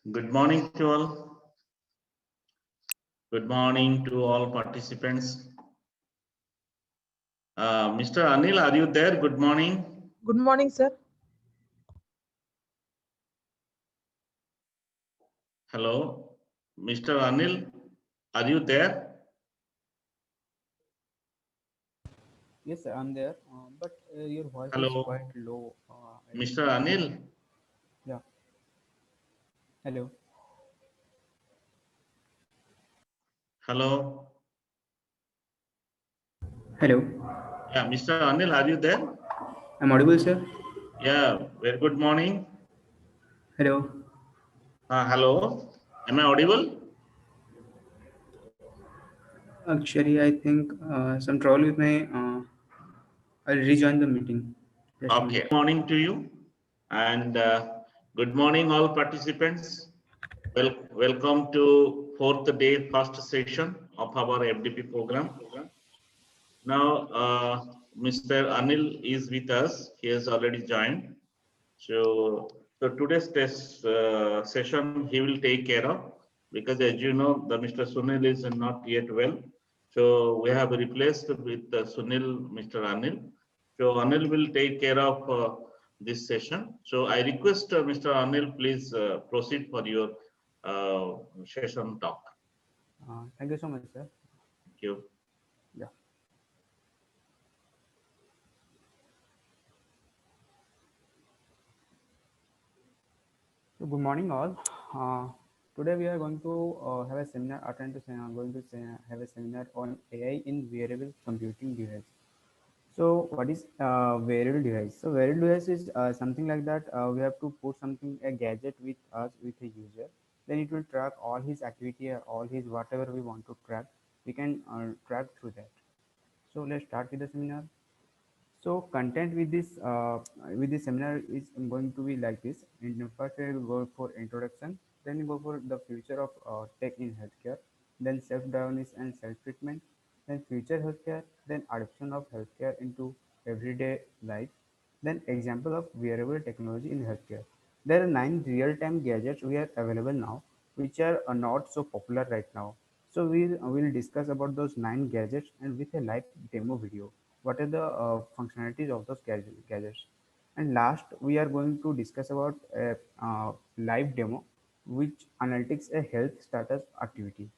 Good morning to all. Good morning to all participants. Mr. Anil, are you there? Good morning. Good morning, sir. Hello. Mr. Anil, are you there? Yes, sir, I'm there. But your voice is quite Hello. low. Mr. Anil, Yeah. Hello. hello. Hello. Yeah, Mr. Anil, are you there? I'm audible, sir. Yeah, very good morning. Hello. Hello. Am I audible? Actually, I think some trouble with my. I'll rejoin the meeting. Just a Okay. minute. Morning to you. And good morning, all participants. Welcome to fourth day, first session of our FDP program. Now, Mr. Anil is with us. He has already joined. So today's test session he will take care of because, as you know, the Mr. Sunil is not yet well. So we have replaced with Sunil, Mr. Anil. So Anil will take care of this session. So I request Mr. Anil, please proceed for your session talk. Thank you so much, sir. Thank you. Yeah. So good morning, all. Today we are going to have a seminar. Attend to going to have a seminar on AI in wearable computing device. So what is wearable device? So wearable device is something like that. We have to put something a gadget with us with a user. Then it will track all his activity, all his whatever we want to track. We can track through that. So let's start with the seminar. So content with this seminar is going to be like this. First we will go for introduction, then we go for the future of tech in healthcare, then self-diagnosis and self-treatment, then future healthcare, then adoption of healthcare into everyday life, then example of wearable technology in healthcare. There are 9 real-time gadgets we are available now, which are not so popular right now. So we'll discuss about those 9 gadgets and with a live demo video what are the functionalities of those gadgets. And last we are going to discuss about a live demo which analytics a health status activity.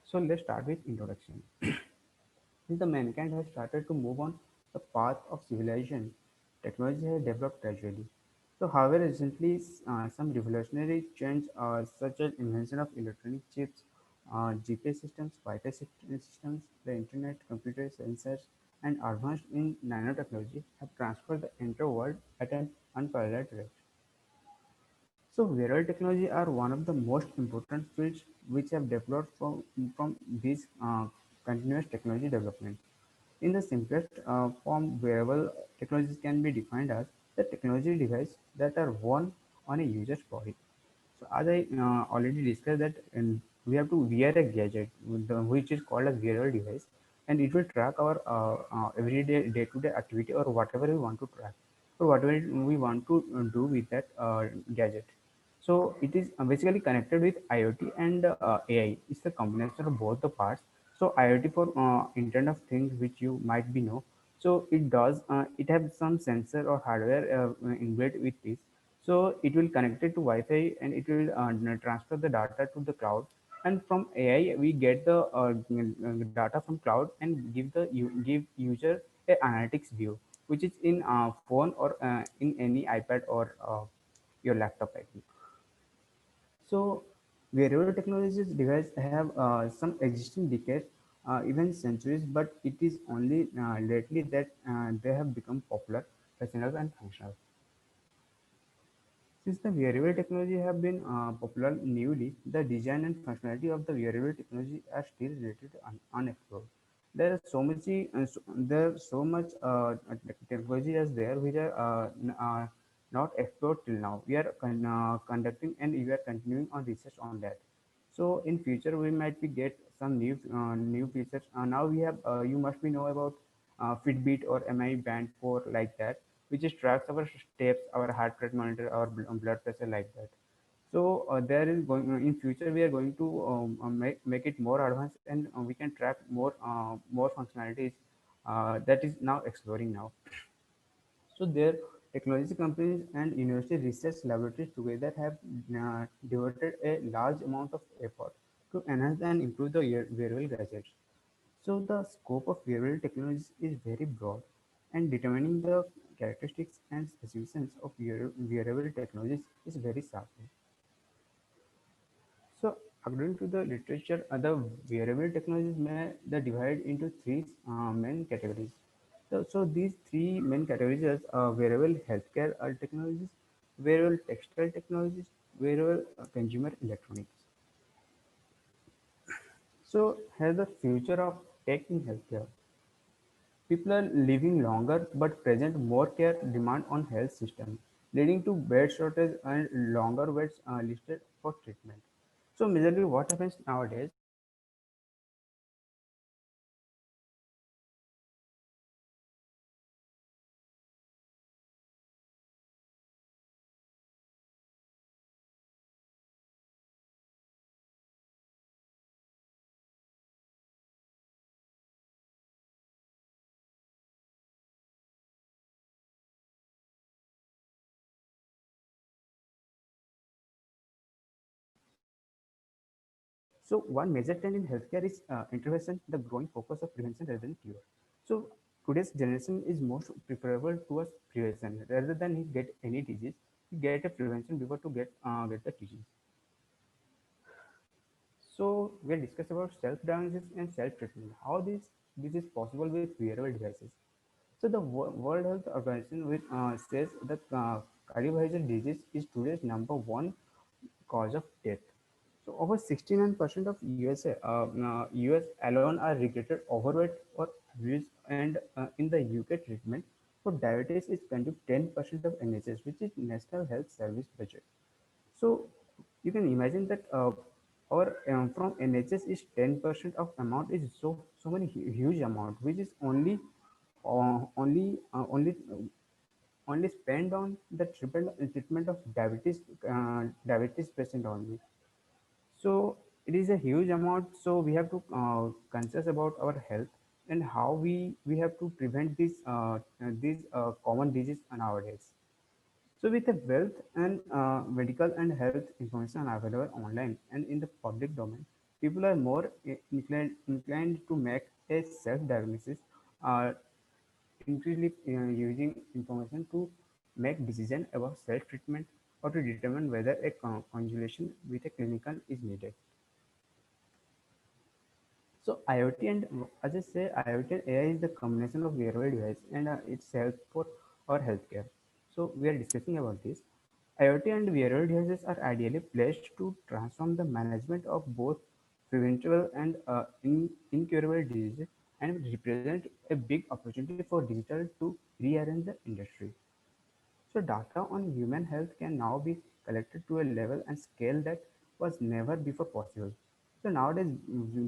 So let's start with introduction. Since the mankind has started to move on the path of civilization, technology has developed gradually. So, however, recently some revolutionary change such as invention of electronic chips, GPS systems, Wi-Fi systems, the internet, computer sensors, and advanced in nanotechnology have transformed the entire world at an unparalleled rate. So, wearable technology are one of the most important fields which have developed from this continuous technology development. In the simplest form, wearable technologies can be defined as the technology device that are worn on a user's body. So, as I already discussed that we have to wear a gadget which is called as wearable device, and it will track our everyday day-to-day activity or whatever we want to track or whatever we want to do with that gadget. So it is basically connected with IoT and AI. It's the combination of both the parts. So IoT for Internet of Things, which you might be know. So it has some sensor or hardware inbuilt with this. So it will connect it to Wi-Fi and it will transfer the data to the cloud. And from AI, we get the data from cloud and give user a analytics view, which is in phone or in any iPad or your laptop, I think. So wearable technologies devices have some existing decades, even centuries, but it is only lately that they have become popular, fashionable, and functional. Since the wearable technology have been popular newly, the design and functionality of the wearable technology are still related unexplored. There is there so much technology is there which are not explored till now. We are conducting and we are continuing on research on that. So in future we might be get some new features. Now we have you must be know about Fitbit or MI Band 4 like that, which is tracks our steps, our heart rate monitor, our blood pressure like that. So there is going in future we are going to make it more advanced, and we can track more functionalities that is now exploring now. So their technology companies and university research laboratories together have devoted a large amount of effort to enhance and improve the wearable gadgets. So the scope of wearable technologies is very broad, and determining the characteristics and specifications of wearable technologies is very sharp. So, according to the literature, the wearable technologies may they divide into three main categories. So these three main categories are wearable healthcare technologies, wearable textile technologies, wearable consumer electronics. So, here's the future of tech in healthcare. People are living longer but present more care demand on health system, leading to bed shortage and longer waits listed for treatment. So majorly what happens nowadays, so one major trend in healthcare is intervention, the growing focus of prevention rather than cure. So today's generation is most preferable towards prevention rather than he get any disease. He get a prevention before to get the disease. So we'll discuss about self-diagnosis and self-treatment. How this is possible with wearable devices. So the World Health Organization says that cardiovascular disease is today's number one cause of death. So over 69% of US alone are regretted overweight or abuse, and in the UK treatment for diabetes is consumed 10% of NHS, which is National Health Service budget. So you can imagine that our from NHS is 10% of amount is so many huge amount, which is only spent on the treatment of diabetes patient only. So it is a huge amount. So we have to conscious about our health and how we have to prevent these common diseases nowadays. So with the wealth and medical and health information available online and in the public domain, people are more inclined to make a self-diagnosis, uh, increasingly using information to make decision about self-treatment or to determine whether a consultation with a clinical is needed. So IoT and as I say, IoT and AI is the combination of wearable device and its help for our healthcare. So we are discussing about this. IoT and wearable devices are ideally placed to transform the management of both preventable and incurable diseases and represent a big opportunity for digital to rearrange the industry. So data on human health can now be collected to a level and scale that was never before possible. So nowadays,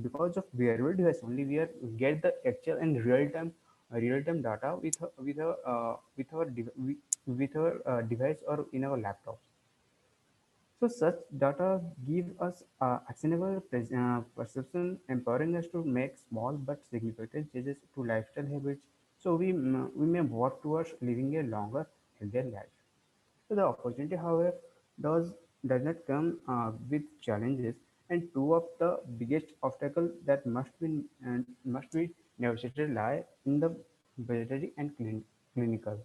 because of wearable device only, we are get the actual and real time data with our device or in our laptops. So such data give us actionable perception, empowering us to make small but significant changes to lifestyle habits. So we may work towards living a longer, healthier life. So the opportunity, however, does not come with challenges, and two of the biggest obstacles that must be negotiated lie in the budgetary and clinical.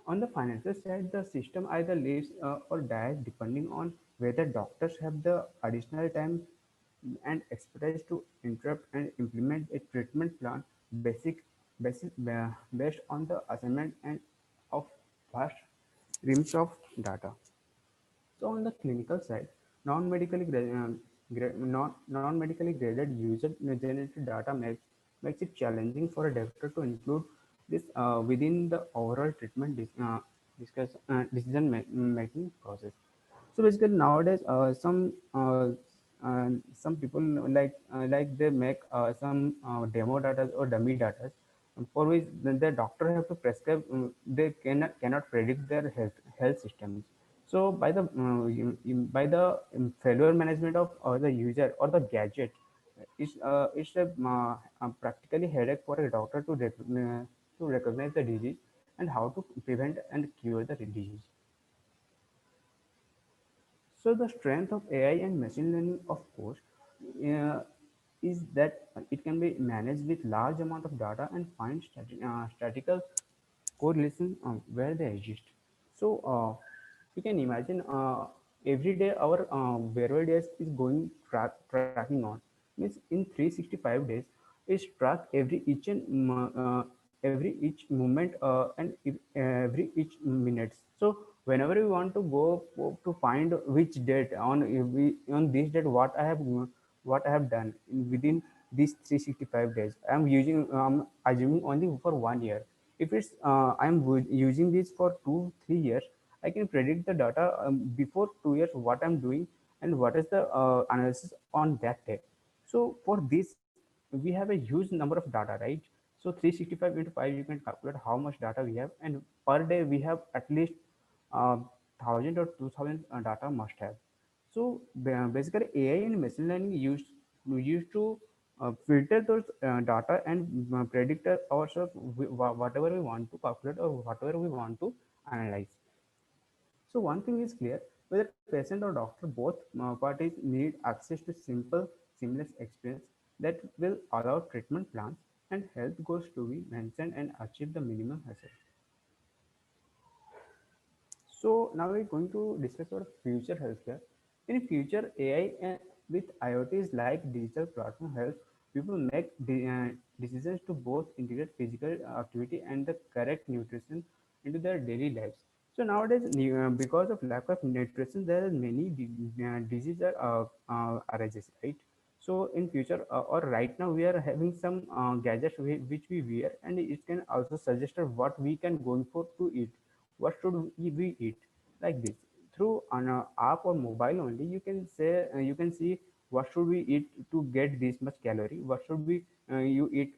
On the financial side, the system either lives or dies depending on whether doctors have the additional time and expertise to interrupt and implement a treatment plan based on the assignment and of vast reams of data. So on the clinical side, non-medically graded user-generated data makes it challenging for a doctor to include this within the overall treatment decision making process. So basically nowadays, some people they make some demo data or dummy data for which the doctor have to prescribe. They cannot predict their health systems. So by the failure management of the user or the gadget, it's a practically headache for a doctor to recognize the disease and how to prevent and cure the disease. So the strength of AI and machine learning, of course, uh, is that it can be managed with large amount of data and find statistical correlation where they exist. So you can imagine every day our wearable days is going tracking on. Means in 365 days, is track every each and every each movement every each minutes. So whenever we want to go to find which date on this date what I have done within these 365 days, I am using assuming only for 1 year. If it's using this for 2 3 years, I can predict the data before 2 years what I'm doing and what is the analysis on that day. So for this we have a huge number of data, right? So 365 into 5, you can calculate how much data we have, and per day we have at least 1,000 or 2,000 data must have. So basically AI and machine learning used to filter those data and predict ourselves whatever we want to calculate or whatever we want to analyze. So one thing is clear: whether patient or doctor, both parties need access to simple, seamless experience that will allow treatment plans and health goals to be mentioned and achieve the minimum hassle. So now we're going to discuss about future healthcare. In future, AI with IoT is like digital platform helps people make decisions to both integrate physical activity and the correct nutrition into their daily lives. So nowadays, because of lack of nutrition, there are many diseases arises, right? So in future or right now, we are having some gadgets which we wear, and it can also suggest us what we can go for to eat, what should we eat, like this. Through an app or mobile only, you can say you can see what should we eat to get this much calorie, what should we you eat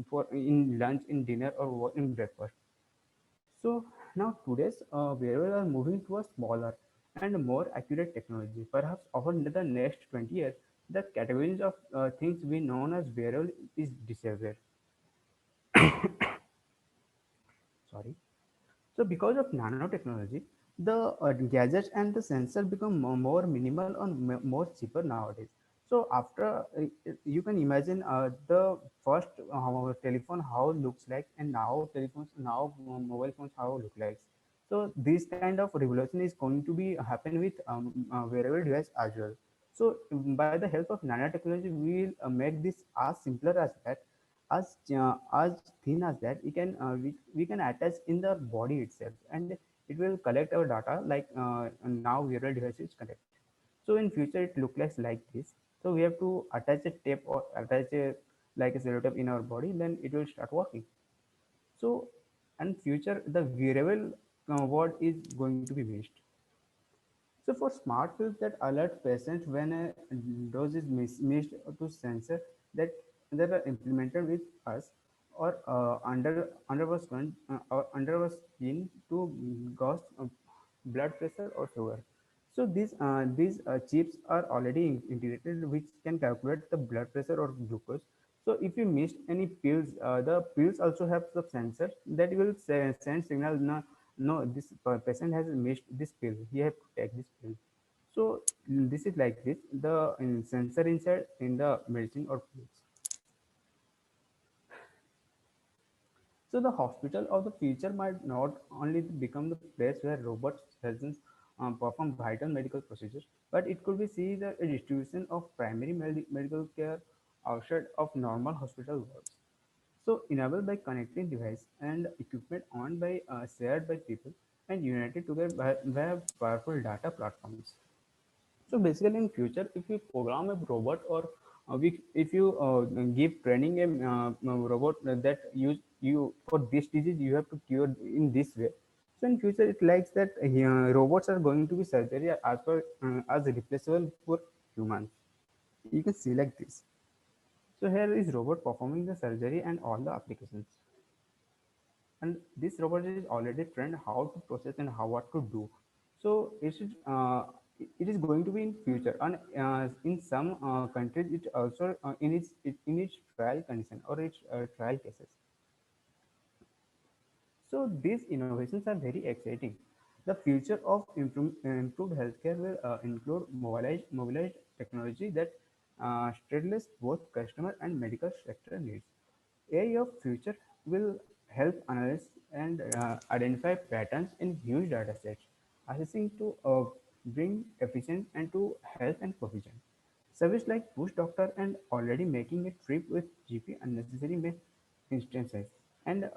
for in lunch, in dinner, or in breakfast. So now today's wearables are moving to a smaller and more accurate technology. Perhaps over the next 20 years, the categories of things we known as wearable is disappear. Sorry. So because of nanotechnology, the gadgets and the sensor become more minimal and more cheaper nowadays. So after you can imagine the first telephone how looks like, and now mobile phones how look like. So this kind of revolution is going to be happen with wearable device as well. So by the help of nanotechnology, we will make this as simpler as that, as thin as that. We can attach in the body itself, and it will collect our data like now wearable devices connect. So in future it look like this. So we have to attach a tape or attach a like a cellotape in our body, then it will start working. So and future the wearable word is going to be missed. So for smart pills that alert patients when a dose is missed to sensor that are implemented with us or under our skin to gauge blood pressure or sugar. So these chips are already integrated, which can calculate the blood pressure or glucose. So if you missed any pills, the pills also have some sensors that will send signal. No, no, this patient has missed this pill. He have to take this pill. So this is like this. The sensor inside in the medicine or pills. So the hospital of the future might not only become the place where robot surgeons perform vital medical procedures, but it could be seen as a distribution of primary medical care outside of normal hospital wards. So enabled by connecting device and equipment owned by shared by people and united together by powerful data platforms. So basically, in future, if you program a robot or if you give training a robot that you for this disease you have to cure in this way. So in future, it likes that robots are going to be surgery as replaceable for humans. You can see like this. So here is robot performing the surgery and all the applications. And this robot is already trained how to process and how what to do. So it is going to be in future, and in some countries it also in its trial condition or its trial cases. So these innovations are very exciting. The future of improved healthcare will include mobilized technology that straddles both customer and medical sector needs. AI of future will help analyze and identify patterns in huge data sets, assessing to bring efficient and to health and provision. Service like Push Doctor and already making a trip with GP unnecessary may instances. And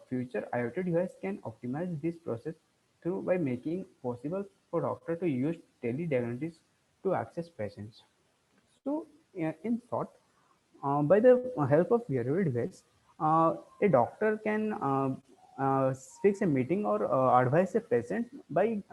future IoT device can optimize this process through by making possible for doctor to use telediagnostics to access patients. So, in short, by the help of wearable device, a doctor can fix a meeting or advise a patient by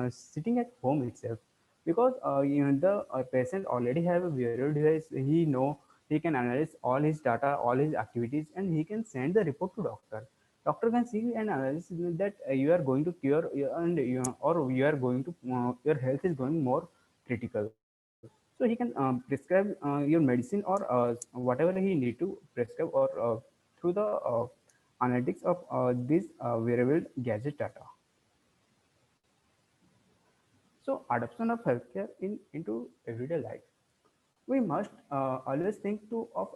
sitting at home itself. Because the patient already have a wearable device, he know he can analyze all his data, all his activities, and he can send the report to doctor. Doctor can see and analyze that you are going to cure and or you are going to your health is going more critical, so he can prescribe your medicine or whatever he need to prescribe or through the analytics of this wearable gadget data. So adoption of healthcare into everyday life. We must always think to of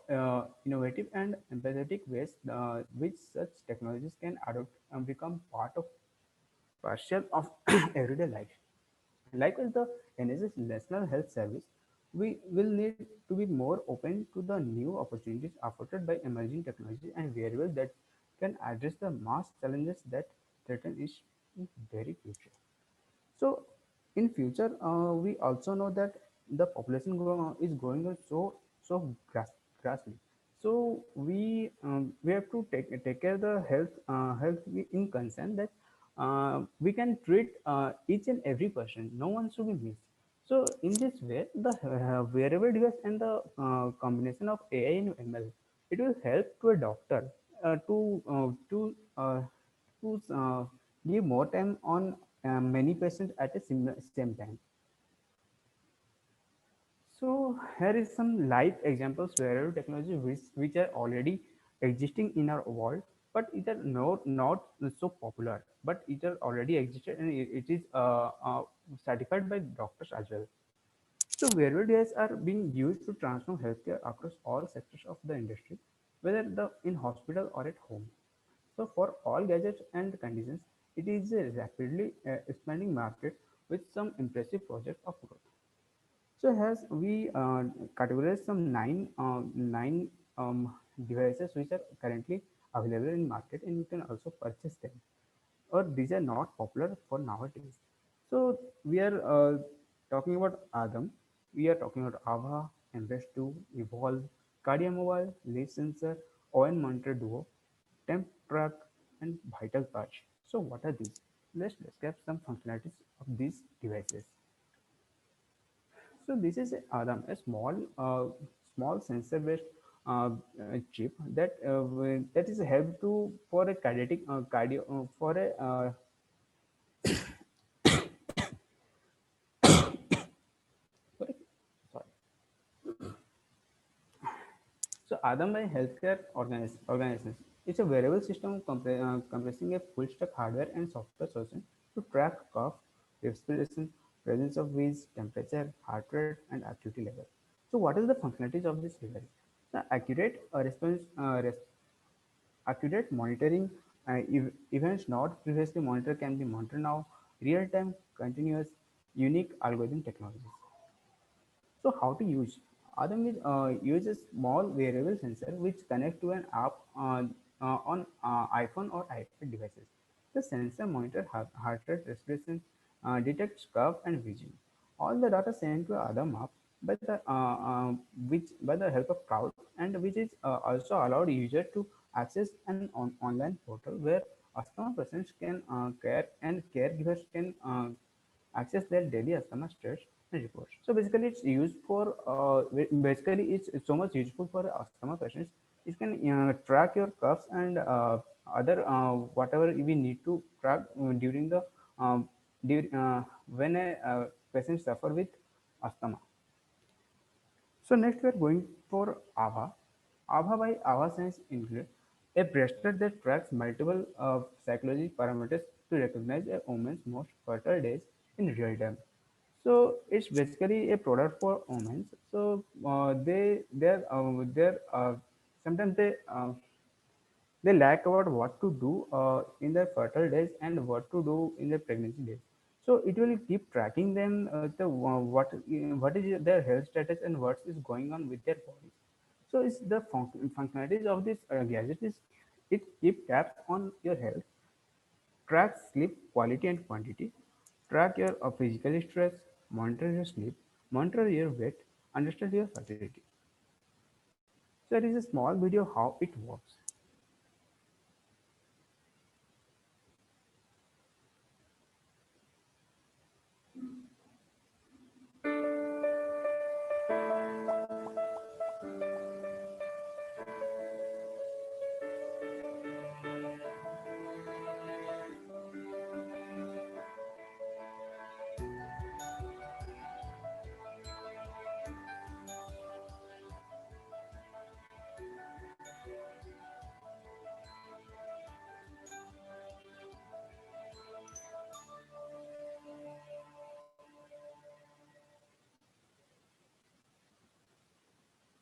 innovative and empathetic ways which such technologies can adopt and become part of partial of everyday life. Likewise, the NHS National Health Service, we will need to be more open to the new opportunities afforded by emerging technology and variables that can address the mass challenges that threaten its very future. So, in future, we also know that the population is growing grassly. So we have to take care the health in concern that we can treat each and every person. No one should be missed. So in this way, the wearable device and the combination of AI and ML, it will help to a doctor to give more time on many patients at the same time. So here is some live examples where technology which are already existing in our world, but it are not so popular, but it are already existed and it is certified by doctors as well. So wearable devices are being used to transform healthcare across all sectors of the industry, whether the in hospital or at home. So for all gadgets and conditions, it is a rapidly expanding market with some impressive projects of growth. So as we categorize some nine devices which are currently available in market, and you can also purchase them, or these are not popular for nowadays. So we are talking about Adam, we are talking about Ava, Embrace 2, Evolve, Cardia Mobile, Leaf Sensor, ON Monitor Duo, Temp Track, and Vital Patch. So what are these? Let's describe some functionalities of these devices. So this is a small sensor-based chip that is help to for a cardiac cardio for a for a, sorry. So Adam by Healthcare Organizations, it's a wearable system compressing a full stack hardware and software solution to track cough, respiration, presence of wheeze, temperature, heart rate, and activity level. So what is the functionalities of this device? The accurate monitoring events not previously monitored can be monitored now, real-time, continuous, unique algorithm technologies. So how to use? Adam is uses small wearable sensor which connect to an app on iPhone or iPad devices. The sensor monitor heart rate, respiration, detects cough and wheezing. All the data sent to Adam app by the which by the help of cloud, and which is also allowed user to access an online portal where asthma patients can care and caregivers can access their daily asthma stress and reports. So basically, it's used for basically it's so much useful for asthma patients. It can track your coughs and other whatever we need to track during the um, when a patient suffer with asthma. So next we are going for ABHA. ABHA by ABHA science include a bracelet that tracks multiple psychology parameters to recognize a woman's most fertile days in real time. So it's basically a product for women. So they're sometimes they lack about what to do in their fertile days and what to do in their pregnancy days. So it will keep tracking them what is their health status and what is going on with their body. So it's the functionalities of this gadget is it keep tabs on your health, track sleep quality and quantity, track your physical stress, monitor your sleep, monitor your weight, understand your fertility. So there is a small video how it works.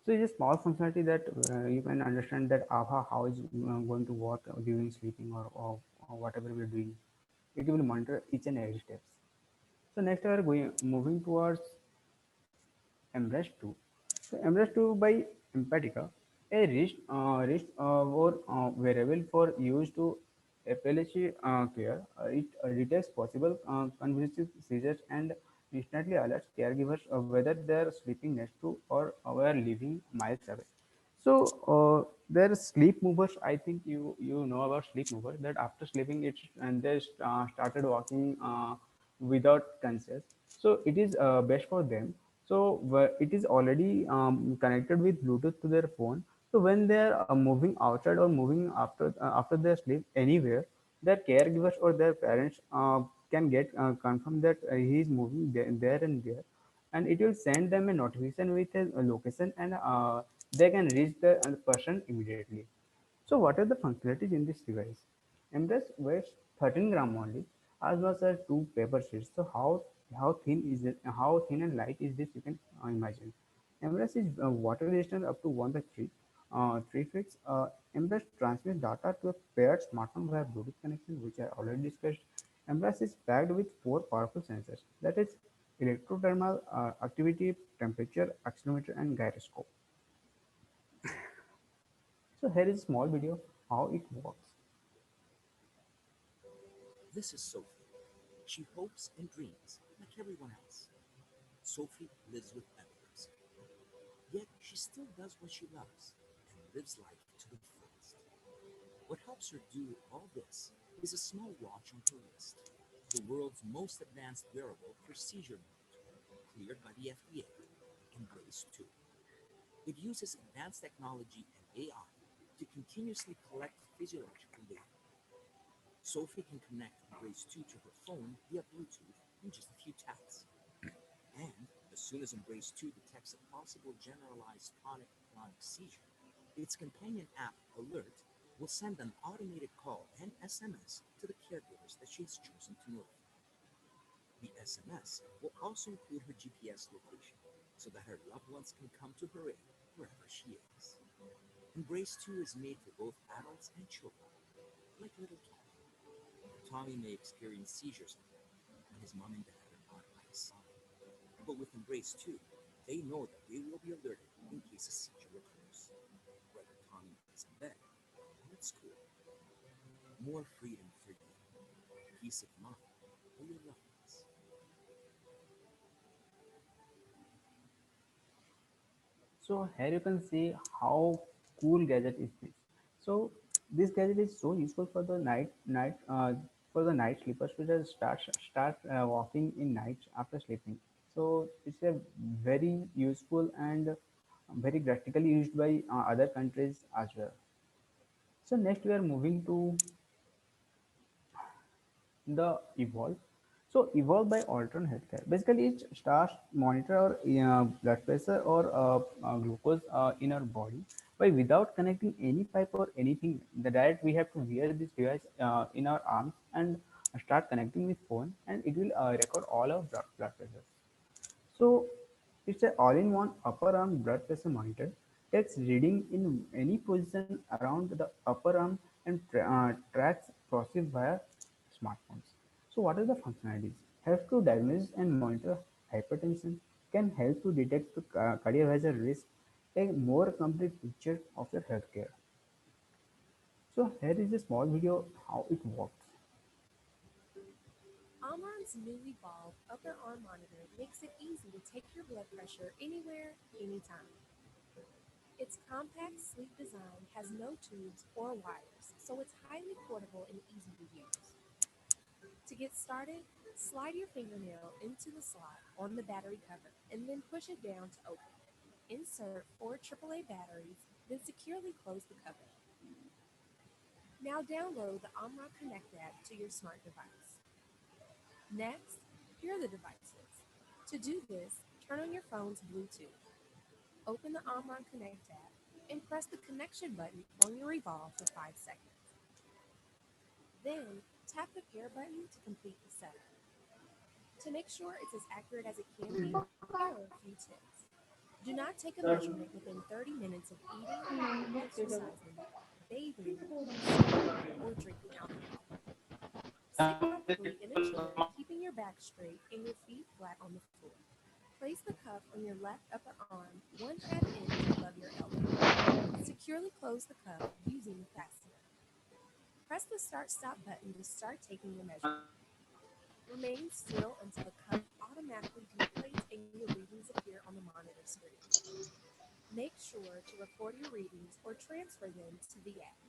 So it's a small functionality that you can understand that ABHA how is going to work during sleeping or whatever we're doing. It will monitor each and every steps. So next we are going moving towards Embrace 2. So Embrace 2 by Empatica, a wrist or wearable for use to epilepsy care. It detects possible convulsive seizures and instantly alerts caregivers whether they are sleeping next to or were living miles away. So there are sleep movers. I think you know about sleep movers that after sleeping it and they started walking without conscious. So it is best for them. So it is already connected with Bluetooth to their phone. So when they are moving outside or moving after their sleep anywhere, their caregivers or their parents can get confirm that he is moving there and there, and it will send them a notification with a location, and they can reach the person immediately. So what are the functionalities in this device? Embrace weighs 13 gram only, as much as two paper sheets. So how thin is it? How thin and light is this? You can imagine. Embrace is water resistant up to 1 by 3. 3 feet. Embrace transmits data to a paired smartphone via Bluetooth connection, which I already discussed. Embrace is packed with four powerful sensors. That is electrothermal activity, temperature, accelerometer, and gyroscope. So here is a small video how it works. This is Sophie. She hopes and dreams like everyone else. Sophie lives with epilepsy, yet she still does what she loves and lives life to the fullest. What helps her do all this is a small watch on her wrist, the world's most advanced wearable for seizure monitoring, cleared by the FDA, Embrace 2. It uses advanced technology and AI to continuously collect physiological data. Sophie can connect Embrace 2 to her phone via Bluetooth in just a few taps. And as soon as Embrace 2 detects a possible generalized tonic-clonic seizure, its companion app, Alert, will send an automated call and SMS to the caregivers that she's chosen to notify. The SMS will also include her GPS location so that her loved ones can come to her aid wherever she is. Embrace 2 is made for both adults and children, like little Tommy. Tommy may experience seizures at home, and his mom and dad are on ice. But with Embrace 2, they know that they will be alerted in case a seizure occurs. Whether Tommy is in bed or at school, more freedom for you, peace of mind for your loved ones. So here you can see how cool gadget is this. So this gadget is so useful for the night sleepers who just start walking in night after sleeping. So it's a very useful and very practically used by other countries as well. So next we are moving to the Evolve. So evolved by Altron Healthcare. Basically, it starts monitor our blood pressure or glucose in our body, but without connecting any pipe or anything. The direct we have to wear this device in our arms and start connecting with phone, and it will record all our blood pressure. So it's a all-in-one upper arm blood pressure monitor. Takes reading in any position around the upper arm and tracks process via smartphones. So what are the functionalities? Helps to diagnose and monitor hypertension. Can help to detect the cardiovascular risk. A more complete picture of your healthcare. So here is a small video how it works. Omron's new evolved upper arm monitor makes it easy to take your blood pressure anywhere, anytime. Its compact, sleek design has no tubes or wires, so it's highly portable and easy to use. To get started, slide your fingernail into the slot on the battery cover and then push it down to open. Insert four AAA batteries, then securely close the cover. Now download the Omron Connect app to your smart device. Next, pair the devices. To do this, turn on your phone's Bluetooth. Open the Omron Connect app and press the connection button on your Revolve for 5 seconds. Then, tap the pair button to complete the setup. To make sure it's as accurate as it can be, here are a few tips. Do not take a measurement within 30 minutes of eating, exercising, bathing, sleeping, or drinking alcohol. Sit comfortably in a chair, keeping your back straight and your feet flat on the floor. Place the cuff on your left upper arm, 1/2 inch above your elbow. Securely close the cuff using the fastener. Press the start stop button to start taking your measurement. Remain still until the cuff automatically deflates and your readings appear on the monitor screen. Make sure to record your readings or transfer them to the app.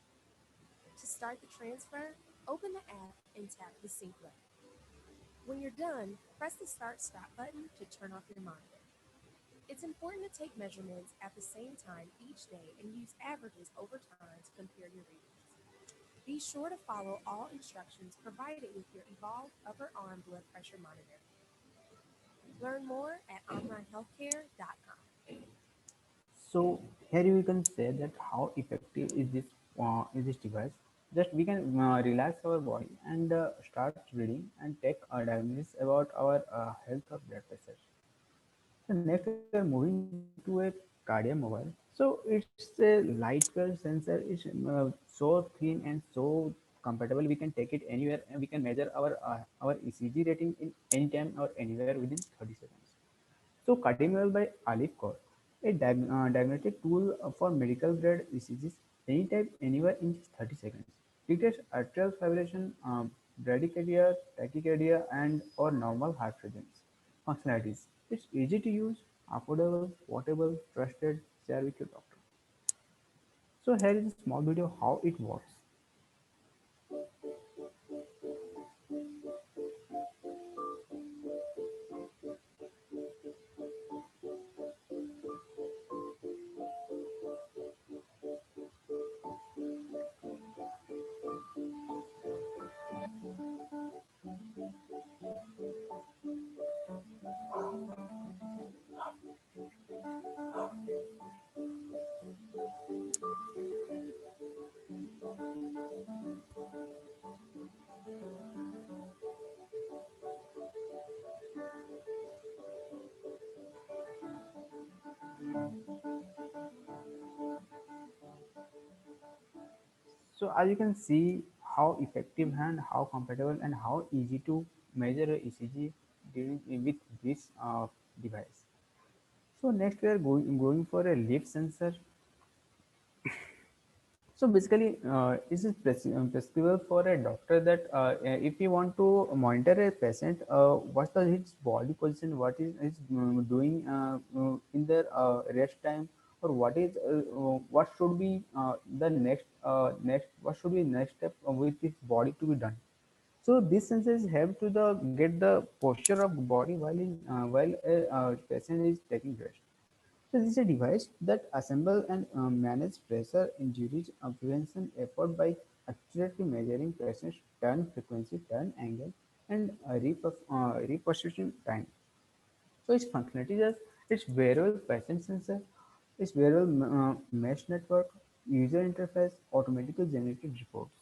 To start the transfer, open the app and tap the sync button. When you're done, press the start stop button to turn off your monitor. It's important to take measurements at the same time each day and use averages over time to compare your readings. Be sure to follow all instructions provided with your Evolve Upper Arm Blood Pressure Monitor. Learn more at omronhealthcare.com. So here you can say that how effective is this device. Just we can relax our body and start reading and take a diagnosis about our health or blood pressure. So next we are moving to a cardiac mobile. So it's a lightweight sensor. It's so thin and so compatible. We can take it anywhere and we can measure our ECG rating in any time or anywhere within 30 seconds. So Cardiomel by Alif Kaur, a diagnostic tool for medical grade ECGs anytime, anywhere in just 30 seconds. Detects atrial fibrillation, bradycardia, tachycardia, and or normal heart rhythms. Functionalities: it's easy to use, affordable, portable, trusted. Share with your doctor. So here is a small video how it works. So as you can see how effective and how compatible and how easy to measure a ECG with this device. So next we are going for a leaf sensor. So basically, this is prescribable for a doctor that if you want to monitor a patient, what's the his body position, what is doing in their rest time, or what should be the what should be next step with his body to be done. So these sensors help to the get the posture of body while a patient is taking rest. So this is a device that assemble and manage pressure injuries prevention effort by accurately measuring patient's turn frequency, turn angle, and repositioning time. So its functionality is its wearable patient sensor, its wearable mesh network, user interface, automatically generated reports.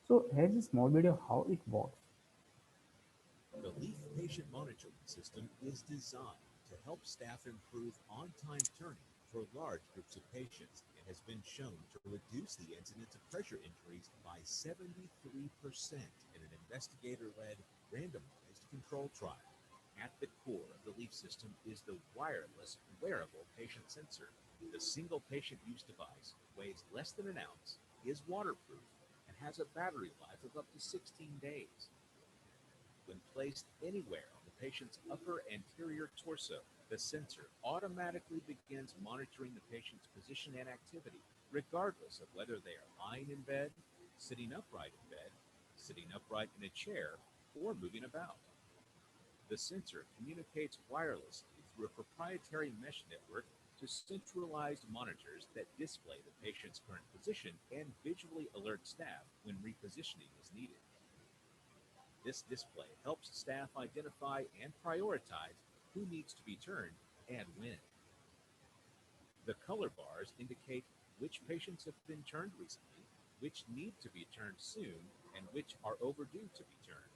So here's a small video how it works. The Leaf patient monitoring system is designed to help staff improve on-time turning for large groups of patients and has been shown to reduce the incidence of pressure injuries by 73% in an investigator-led randomized control trial. At the core of the Leaf system is the wireless wearable patient sensor. The single patient use device weighs less than an ounce, is waterproof, and has a battery life of up to 16 days. When placed anywhere on the patient's upper anterior torso, the sensor automatically begins monitoring the patient's position and activity, regardless of whether they are lying in bed, sitting upright in bed, sitting upright in a chair, or moving about. The sensor communicates wirelessly through a proprietary mesh network to centralized monitors that display the patient's current position and visually alert staff when repositioning is needed. This display helps staff identify and prioritize who needs to be turned and when. The color bars indicate which patients have been turned recently, which need to be turned soon, and which are overdue to be turned.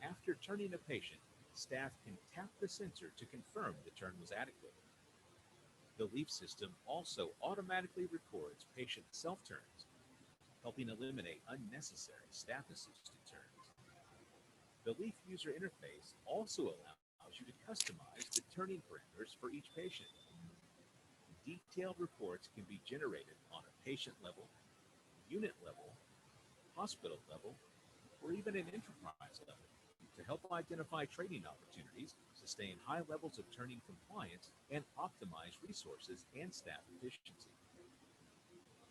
After turning a patient, staff can tap the sensor to confirm the turn was adequate. The Leaf system also automatically records patient self-turns, helping eliminate unnecessary staff-assisted turns. The Leaf user interface also allows you to customize the turning parameters for each patient. Detailed reports can be generated on a patient level, unit level, hospital level, or even an enterprise level to help identify training opportunities, sustain high levels of turning compliance, and optimize resources and staff efficiency.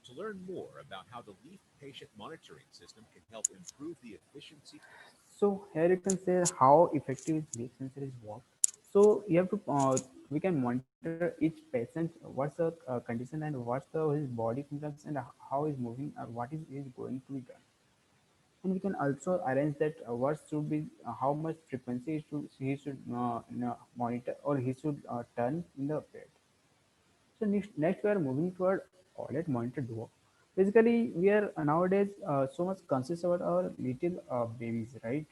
To learn more about how the Leaf patient monitoring system can help improve the efficiency. So here you can say how effective sleep sensor is work. So you have to we can monitor each patient what's the condition and what's the his body symptoms and how is moving or what is going to be done. And we can also arrange that what should be how much frequency he should monitor or he should turn in the bed. So next we are moving toward OLED monitor duo. Basically, we are nowadays so much conscious about our little babies, right?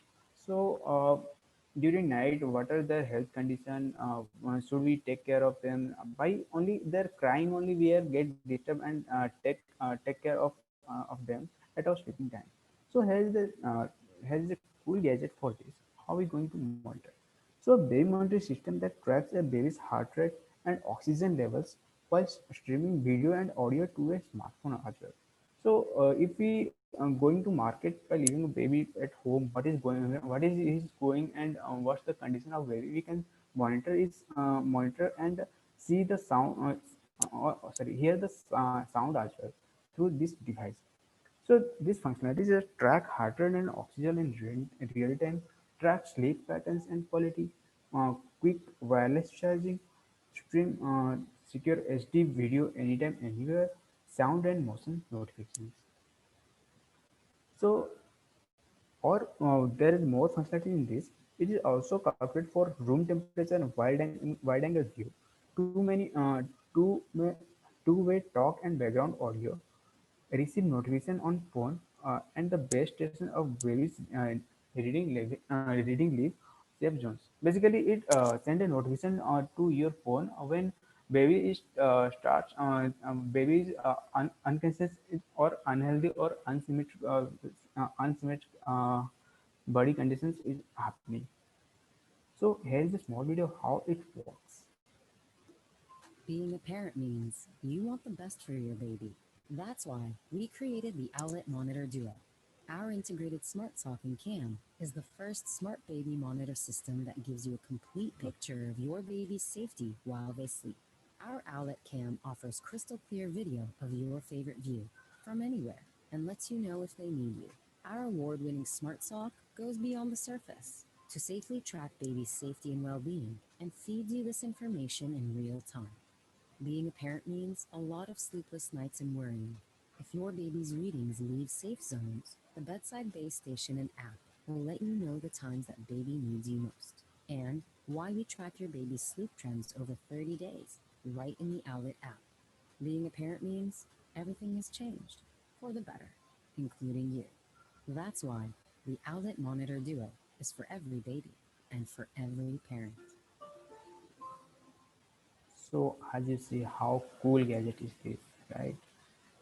So during night, what are their health condition? Should we take care of them? By only their crying, only we are get disturbed and take care of them at our sleeping time. So here is a cool gadget for this. How are we going to monitor? So a baby monitor system that tracks a baby's heart rate and oxygen levels while streaming video and audio to a smartphone as well. So if we are going to market by leaving a baby at home, what is is going, and what's the condition of baby, we can monitor and see the sound. Sorry, hear the sound as well through this device. So this functionality is track heart rate and oxygen in real time, track sleep patterns and quality, quick wireless charging, stream secure HD video anytime anywhere, sound and motion notifications. So there is more functionality in this. It is also calculated for room temperature and wide angle view. Too many two-way talk and background audio, receive notification on phone, and the base station of baby's reading leave safe zones. Basically, it send a notification to your phone when baby is starts baby is unconscious or unhealthy or unsymmetric body conditions is happening. So here is a small video how it works. Being a parent means you want the best for your baby. That's why we created the Owlet Monitor Duo. Our integrated smart sock and cam is the first smart baby monitor system that gives you a complete picture of your baby's safety while they sleep. Our Owlet Cam offers crystal clear video of your favorite view from anywhere and lets you know if they need you. Our award winning smart sock goes beyond the surface to safely track baby's safety and well being and feeds you this information in real time. Being a parent means a lot of sleepless nights and worrying. If your baby's readings leave safe zones, the bedside base station and app will let you know the times that baby needs you most and why we track your baby's sleep trends over 30 days right in the Owlet app. Being a parent means everything has changed for the better, including you. That's why the Owlet Monitor Duo is for every baby and for every parent. So as you see how cool gadget is this, right?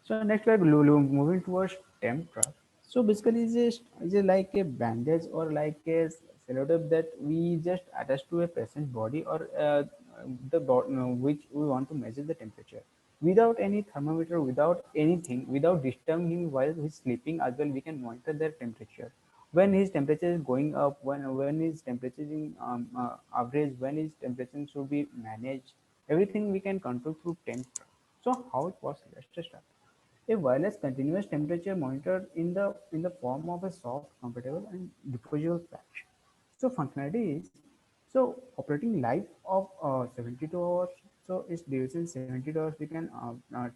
So next we are moving towards temp trap. So basically it's like a bandage or like a cellotape that we just attach to a patient's body or the body which we want to measure the temperature without any thermometer, without anything, without disturbing him while he's sleeping as well. We can monitor their temperature when his temperature is going up, when his temperature is in average, when his temperature should be managed. Everything we can control through temp trap. So how it works? Let's just start. A wireless continuous temperature monitor in the form of a soft, comfortable, and disposable patch. So functionality is so operating life of 72 hours. So its duration 72 hours. We can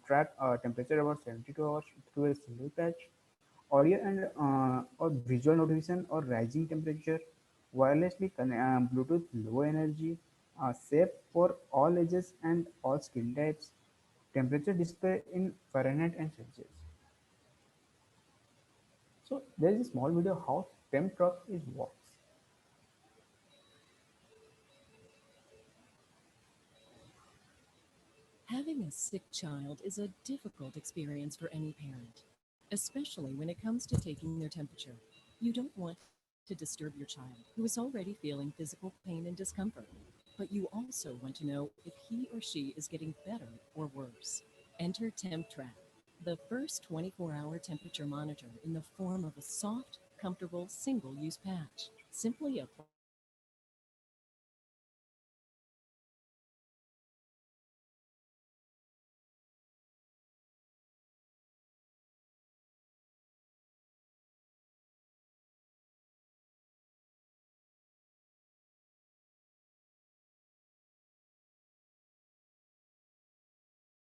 track temperature about 72 hours through a single patch. Audio and or visual notification or rising temperature. Wirelessly Bluetooth low energy. Safe for all ages and all skin types. Temperature display in Fahrenheit and Celsius. So there is a small video how temp truck is works. Having a sick child is a difficult experience for any parent, especially when it comes to taking their temperature. You don't want to disturb your child, who is already feeling physical pain and discomfort, but you also want to know if he or she is getting better or worse. Enter TempTrack, the first 24-hour temperature monitor in the form of a soft, comfortable, single-use patch. Simply apply the patch under the arm like a Band-Aid, and TempTrack uses Bluetooth technology to send immediate readings to any nearby smart phone.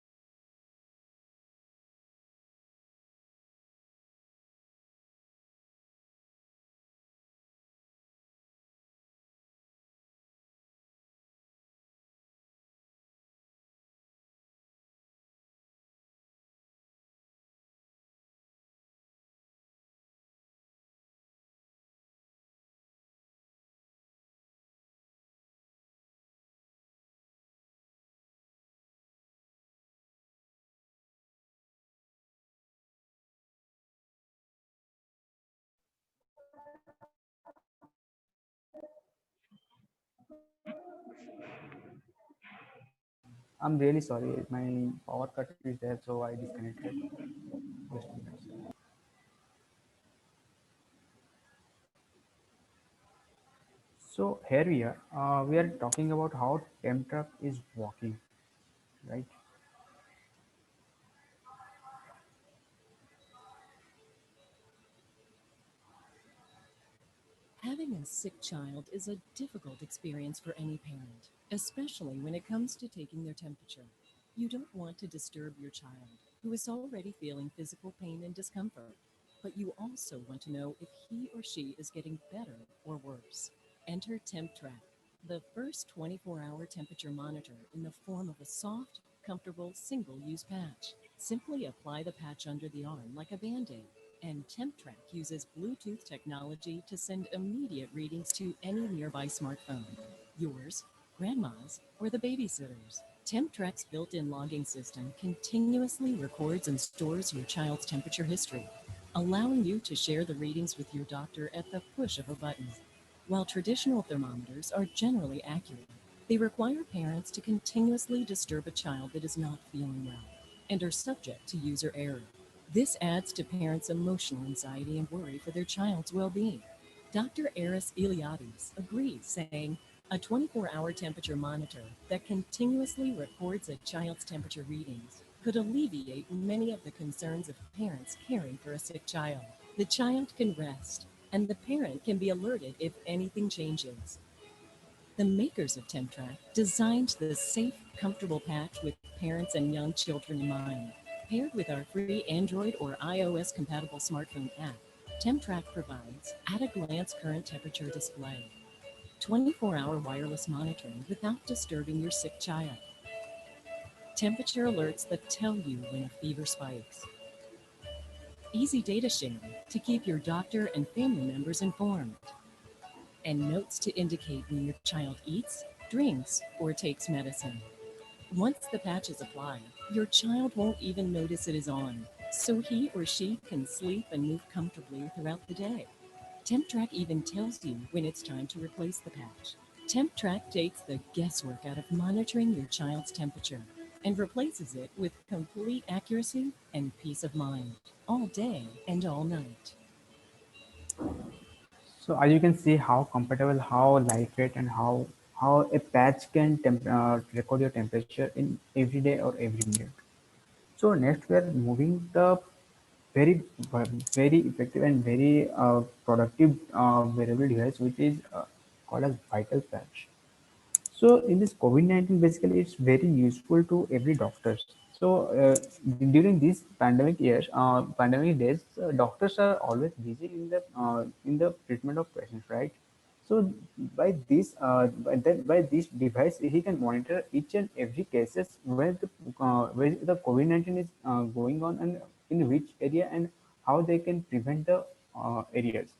Yours, Grandma's, or the babysitter. TempTrack uses Bluetooth technology to send immediate readings to any nearby smart phone. I'm really sorry, my power cut is there, so I disconnected. Just a minute. So here we are talking about how temp truck is working, right? Having a sick child is a difficult experience for any parent, especially when it comes to taking their temperature. You don't want to disturb your child, who is already feeling physical pain and discomfort, but you also want to know if he or she is getting better or worse. Enter TempTrack, the first 24-hour temperature monitor in the form of a soft, comfortable, single-use patch. Simply apply the patch under the arm like a Band-Aid, and TempTrack uses Bluetooth technology to send immediate readings to any nearby smartphone. Yours, Grandma's, or the babysitter's. TempTrack's built-in logging system continuously records and stores your child's temperature history, allowing you to share the readings with your doctor at the push of a button. While traditional thermometers are generally accurate, they require parents to continuously disturb a child that is not feeling well and are subject to user error. This adds to parents' emotional anxiety and worry for their child's well being. Dr. Eris Eliades agrees, saying, a 24-hour temperature monitor that continuously records a child's temperature readings could alleviate many of the concerns of parents caring for a sick child. The child can rest, and the parent can be alerted if anything changes. The makers of TempTrack designed the safe, comfortable patch with parents and young children in mind. Paired with our free Android or iOS compatible smartphone app, TempTrack provides at-a-glance current temperature display, 24-hour wireless monitoring without disturbing your sick child, temperature alerts that tell you when a fever spikes, easy data sharing to keep your doctor and family members informed, and notes to indicate when your child eats, drinks, or takes medicine. Once the patch is applied, your child won't even notice it is on, so he or she can sleep and move comfortably throughout the day. TempTrack even tells you when it's time to replace the patch. TempTrack takes the guesswork out of monitoring your child's temperature and replaces it with complete accuracy and peace of mind all day and all night. So as you can see how comfortable, how lightweight, and how a patch can record your temperature in every day or every minute. So next we are moving the very very effective and very productive wearable device, which is called as Vital Patch. So in this COVID-19, basically, it's very useful to every doctors. So during these pandemic days, doctors are always busy in the treatment of patients, right? So by this device, he can monitor each and every cases where the COVID-19 is going on, and in which area, and how they can prevent the areas.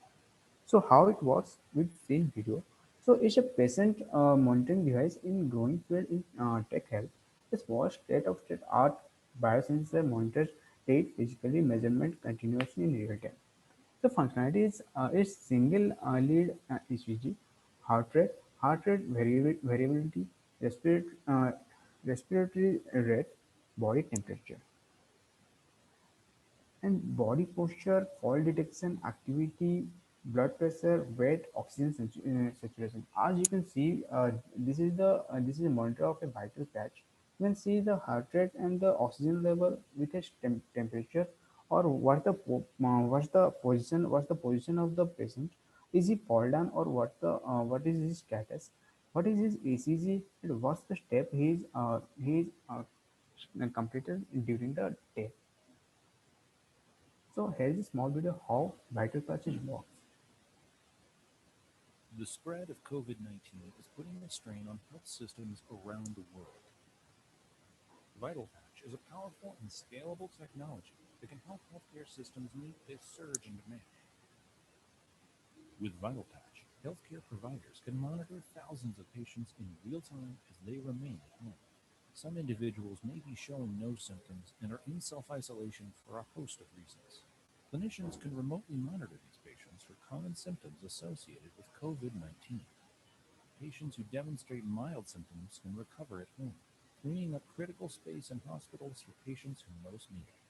So how it works with same video. So it's a patient monitoring device in growing field in tech health. A small state-of-art biosensor monitors state physically measurement continuously in real time. The functionality is single lead ECG, heart rate variability, respiratory rate, body temperature, and body posture, fall detection, activity, blood pressure, weight, oxygen saturation. As you can see, this is a monitor of a vital patch. You can see the heart rate and the oxygen level with a temperature, or what's the position of the patient. Is he fall down, or what is his status? What is his ECG, and what's the step he's completed during the day? So here is a small video how vital patches works. The spread of COVID 19 is putting a strain on health systems around the world. VitalPatch is a powerful and scalable technology that can help healthcare systems meet this surge in demand. With VitalPatch, healthcare providers can monitor thousands of patients in real time as they remain at home. Some individuals may be showing no symptoms and are in self isolation for a host of reasons. Clinicians can remotely monitor these patients for common symptoms associated with COVID 19. Patients who demonstrate mild symptoms can recover at home, freeing up critical space in hospitals for patients who most need it.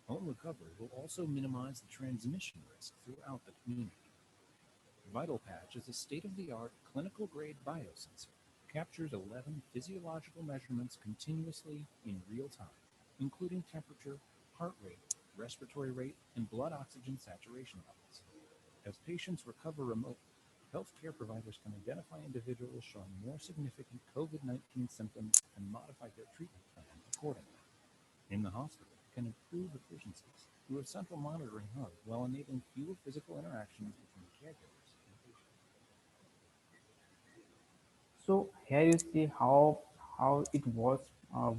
Home recovery will also minimize the transmission risk throughout the community. VitalPatch is a state-of-the-art clinical-grade biosensor, captures 11 physiological measurements continuously in real time, including temperature, heart rate, respiratory rate, and blood oxygen saturation levels. As patients recover remotely, healthcare providers can identify individuals showing more significant COVID 19 symptoms and modify their treatment plan accordingly. In the hospital, it can improve efficiencies through a central monitoring hub while enabling fewer physical interactions between caregivers and patients. So here you see how it works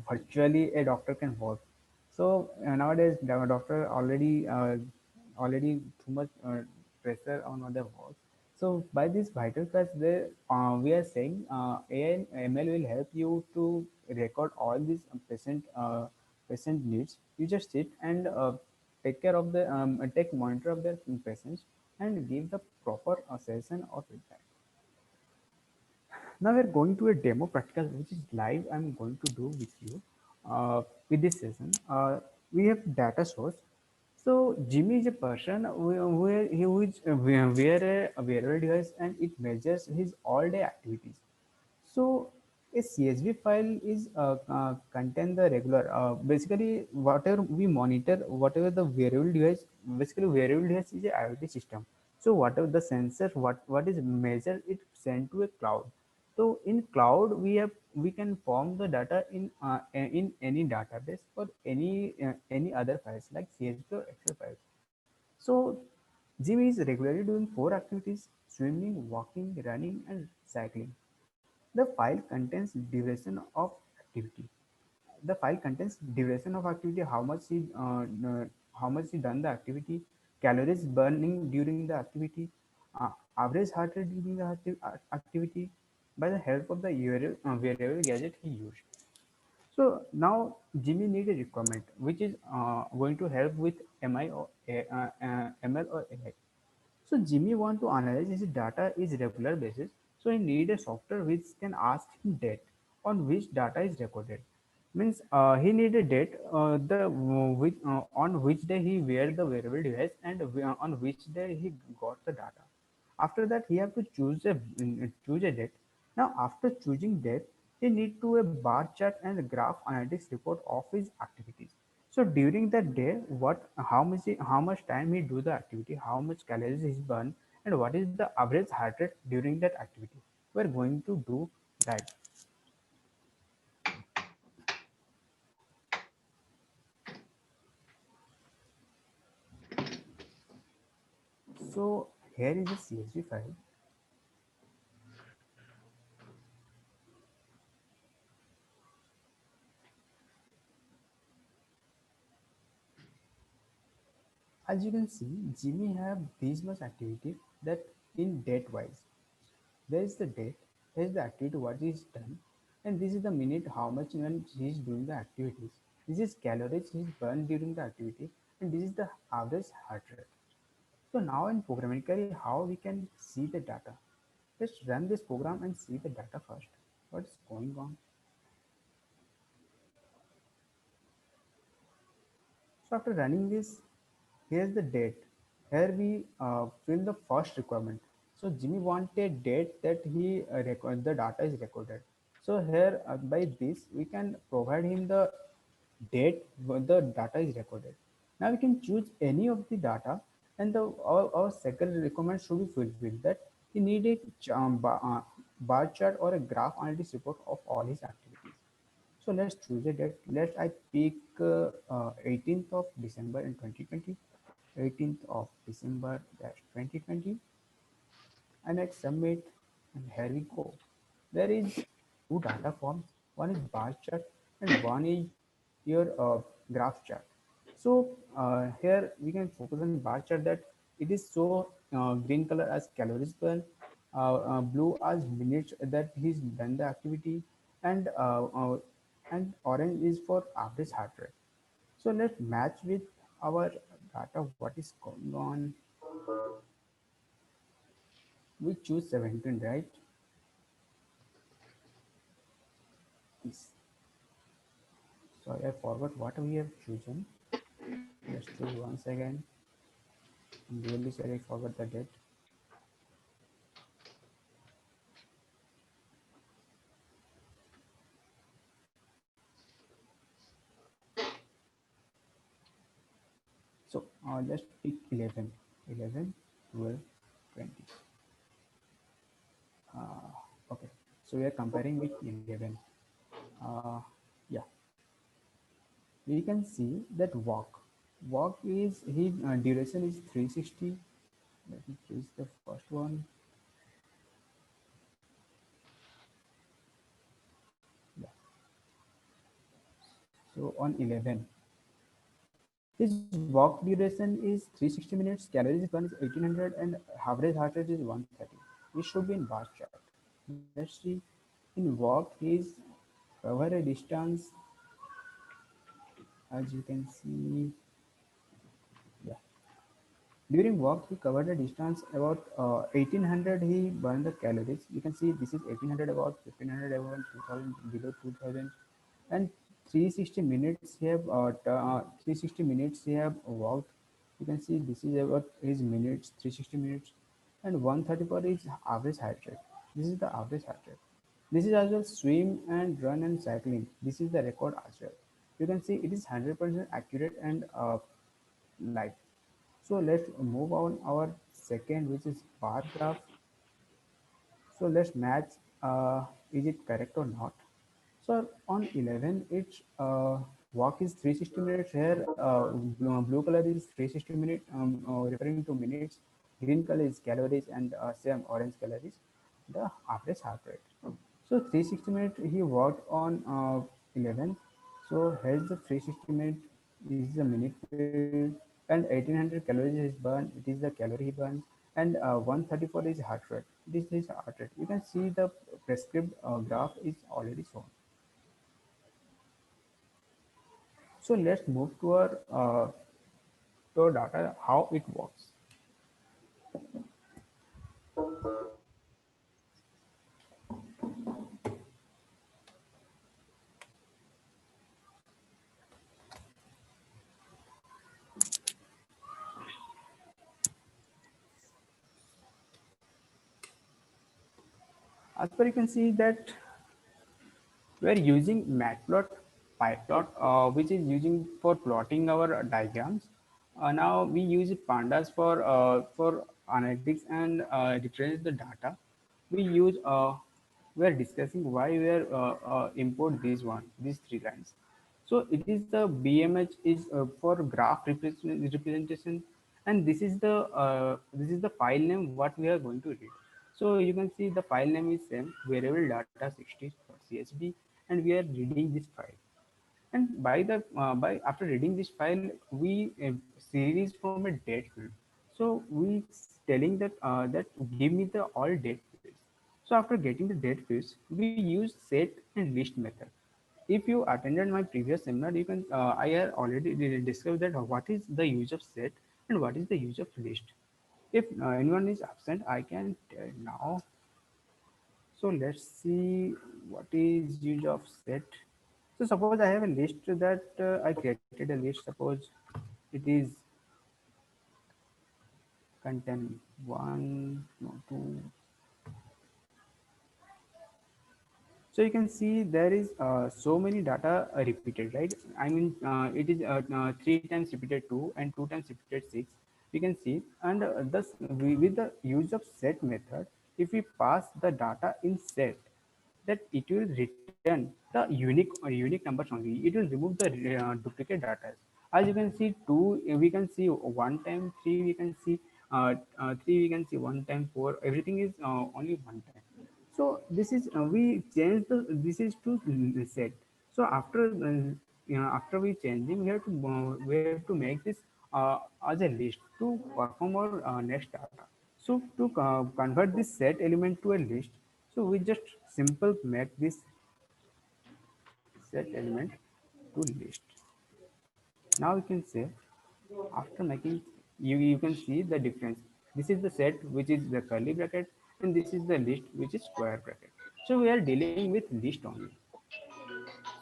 virtually. A doctor can work. So nowadays the doctor already too much pressure on other work. So by this vital patch, we are saying AI and ML will help you to record all these patient needs. You just sit and take care of the take monitor of the patients and give the proper session or feedback. Now we're going to a demo practical, which is live. I'm going to do with you with this session. We have data source. So Jimmy is a person who is wear a wearable device, and it measures his all day activities. So a CSV file is contain the regular basically whatever we monitor, whatever the wearable device. Basically wearable device is a IoT system. So whatever the sensor, what is measured, it sent to a cloud. So in cloud we can form the data in any database or any other files like CSV or Excel files. So Jimmy is regularly doing four activities: swimming, walking, running, and cycling. The file contains duration of activity. The file contains duration of activity, how much he done the activity, calories burning during the activity, average heart rate during the activity, by the help of the variable gadget he used. So now Jimmy need a requirement which is going to help with ML or AI. So Jimmy want to analyze his data is regular basis. So he need a software which can ask him date on which data is recorded. Means he need a date on which day he wear the wearable device and on which day he got the data. After that he have to choose a date. Now after choosing date, he need to a bar chart and graph analytics report of his activities. So during that day, how much time he do the activity, how much calories he burn, and what is the average heart rate during that activity. We're going to do right. So here is a CSV file. As you can see, Jimmy have this much activity that in date wise. There is the date, here is the activity what is done, and this is the minute how much when he is doing the activities. This is calories he is burned during the activity, and this is the average heart rate. So now in programmatically, how we can see the data? Let's run this program and see the data first. What's going on? So after running this, here's the date. Here we fill the first requirement. So Jimmy wanted date that he record the data is recorded. So here by this we can provide him the date when the data is recorded. Now we can choose any of the data, and our second requirement should be fulfilled, that he need a bar chart or a graph analytics report of all his activities. So let's choose a date. Let I pick 18th of December in 2020, 18th of December dash 2020, and I submit, and here we go. There is two data forms. One is bar chart and one is your graph chart. So here we can focus on bar chart, that it is so green color as calories burn, blue as minutes that he's done the activity, and orange is for average heart rate. So let's match with our data. What is going on? We choose 17, right? Yes. Sorry, I forgot what we have chosen. Let's choose once again. I'm really sorry, I forgot the date. So let's pick 11, 11, 12, 20. Okay, so we are comparing with 11. Yeah, we can see that walk is his duration is 360. Let me choose the first one. Yeah. So on 11, his walk duration is 360 minutes, calories burn is 1800, and average heart rate is 130. It should be in bar chart. Let's see. In walk, he's cover a distance, as you can see. Yeah. During walk, he covered a distance about 1800. He burned the calories. You can see this is 1800, about 1500, about 2000, below 2000, and 360 minutes. He have 360 minutes. He have walked. You can see this is about his minutes, 360 minutes, and 130 for his average height rate. This is the average height rate. This is as well swim and run and cycling. This is the record as well. You can see it is 100% accurate and live. So let's move on our second, which is bar graph. So let's match, is it correct or not. So on 11, it's walk is 360 minutes. Here, blue color is 360 minutes, referring to minutes. Green color is calories, and same orange color is the average heart rate. So 360 minutes he worked on 11. So here's the 360 minutes is the minute period, and 1800 calories is burned. It is the calorie he burns, and 134 is heart rate. This is heart rate. You can see the prescribed graph is already shown. So let's move to our data, how it works. As per you can see that we are using Matplot, PyPlot, which is using for plotting our diagrams. Now we use Pandas for analytics and represent the data. We use we are discussing why we are import these three lines. So it is the BMH is for graph representation, and this is the file name what we are going to read. So you can see the file name is same, variable data 60.csv, and we are reading this file. And by after reading this file, we series from a date field. So we telling that that give me the all date fields. So after getting the date fields, we use set and list method. If you attended my previous seminar, you can I have already discussed that what is the use of set and what is the use of list. If anyone is absent, I can tell now. So let's see what is use of set. So suppose I have a list that I created a list. Suppose it is contain one, no, two. So you can see there is so many data repeated, right? I mean, it is three times repeated two and two times repeated six. You can see, and thus with the use of set method, if we pass the data in set, that it will return the unique numbers only. It will remove the duplicate data. As you can see, two we can see one time, three we can see three we can see one time, four. Everything is only one time. So this is we change the this is to set. So after we changing, we have to make this as a list to perform our next data. So to convert this set element to a list, so we just simple make this set element to list. Now we can say after making you can see the difference. This is the set which is the curly bracket, and this is the list which is square bracket. So we are dealing with list only.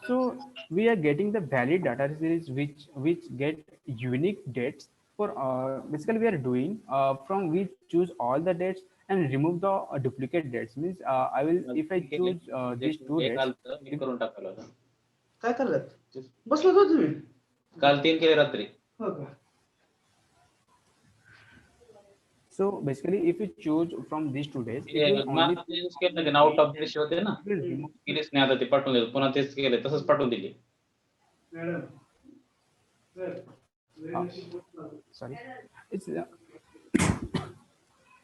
So we are getting the valid data series which get unique dates for basically we are doing from we choose all the dates and remove the duplicate dates. Means I will if I choose these two एक dates. आलतं मी करून टाकलं होतं काय करलात बसला होता तुम्ही काल 3 केले रात्री हो का So basically if you choose from these two days, it will only मला चेंज केलं की आउट ऑफ लिस्ट होते ना it will remove. केलीच नाही आता ते पाठवून देतो पुन्हा तेच केले तसंच पाठवून दिली madam sir Sorry, it's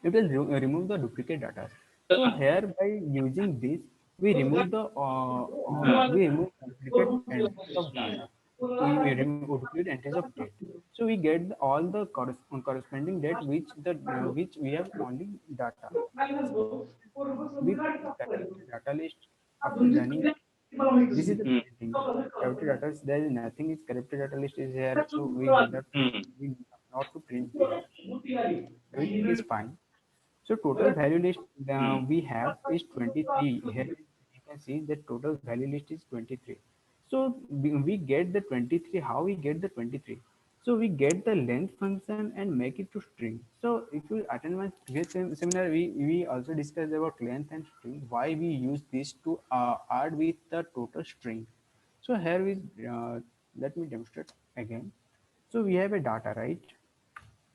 it will remove the duplicate data. So here by using this, we remove the we remove duplicate entries of data. We remove duplicate entries of date. So we get all the corresponding date which we have only data. We data list after running. This is the thing. Corrupted data is there is nothing is corrupted data list is here, so we not to print here. Everything is fine. So total value list we have is 23. Here you can see the total value list is 23. So we get the 23. How we get the 23? So we get the length function and make it to string. So if you attend my previous seminar, we also discussed about length and string. Why we use this to add with the total string. So here we let me demonstrate again. So we have a data, right?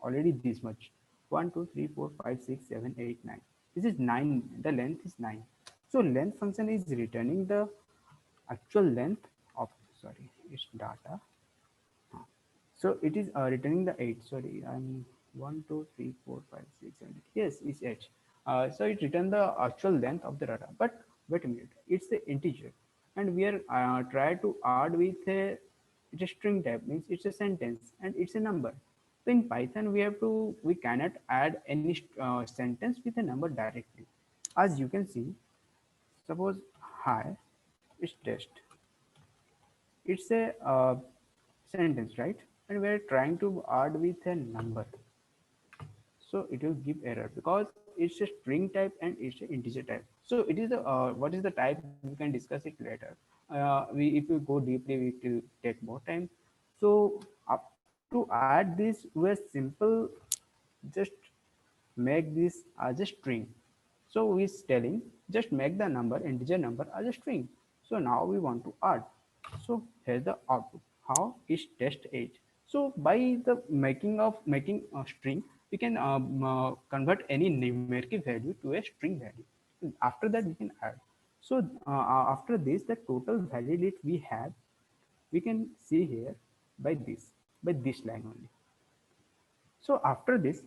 Already this much 1 2 3 4 5 6 7 8 9. This is 9. The length is 9. So length function is returning the actual length of sorry is data. Uh, So it is returning the 8. Sorry, I'm 1, 2, 3, 4, 5, 6, 7. Yes, it's 8. So it returned the actual length of the data. But wait a minute, it's the integer. And we are try to add with it's a string type, means it's a sentence and it's a number. So in Python, we cannot add any sentence with a number directly. As you can see, suppose hi is test. It's a sentence, right? And we're trying to add with a number, so it will give error because it's a string type and it's an integer type. So it is the what is the type, we can discuss it later. We If we go deeply, it will take more time. So to add this, we're simple, just make this as a string. So we is telling just make the number integer number as a string. So now we want to add. So here's the output. How is test age? So by the making a string, we can convert any numeric value to a string value. After that we can add. So after this, the total value that we have, we can see here by this line only. So after this,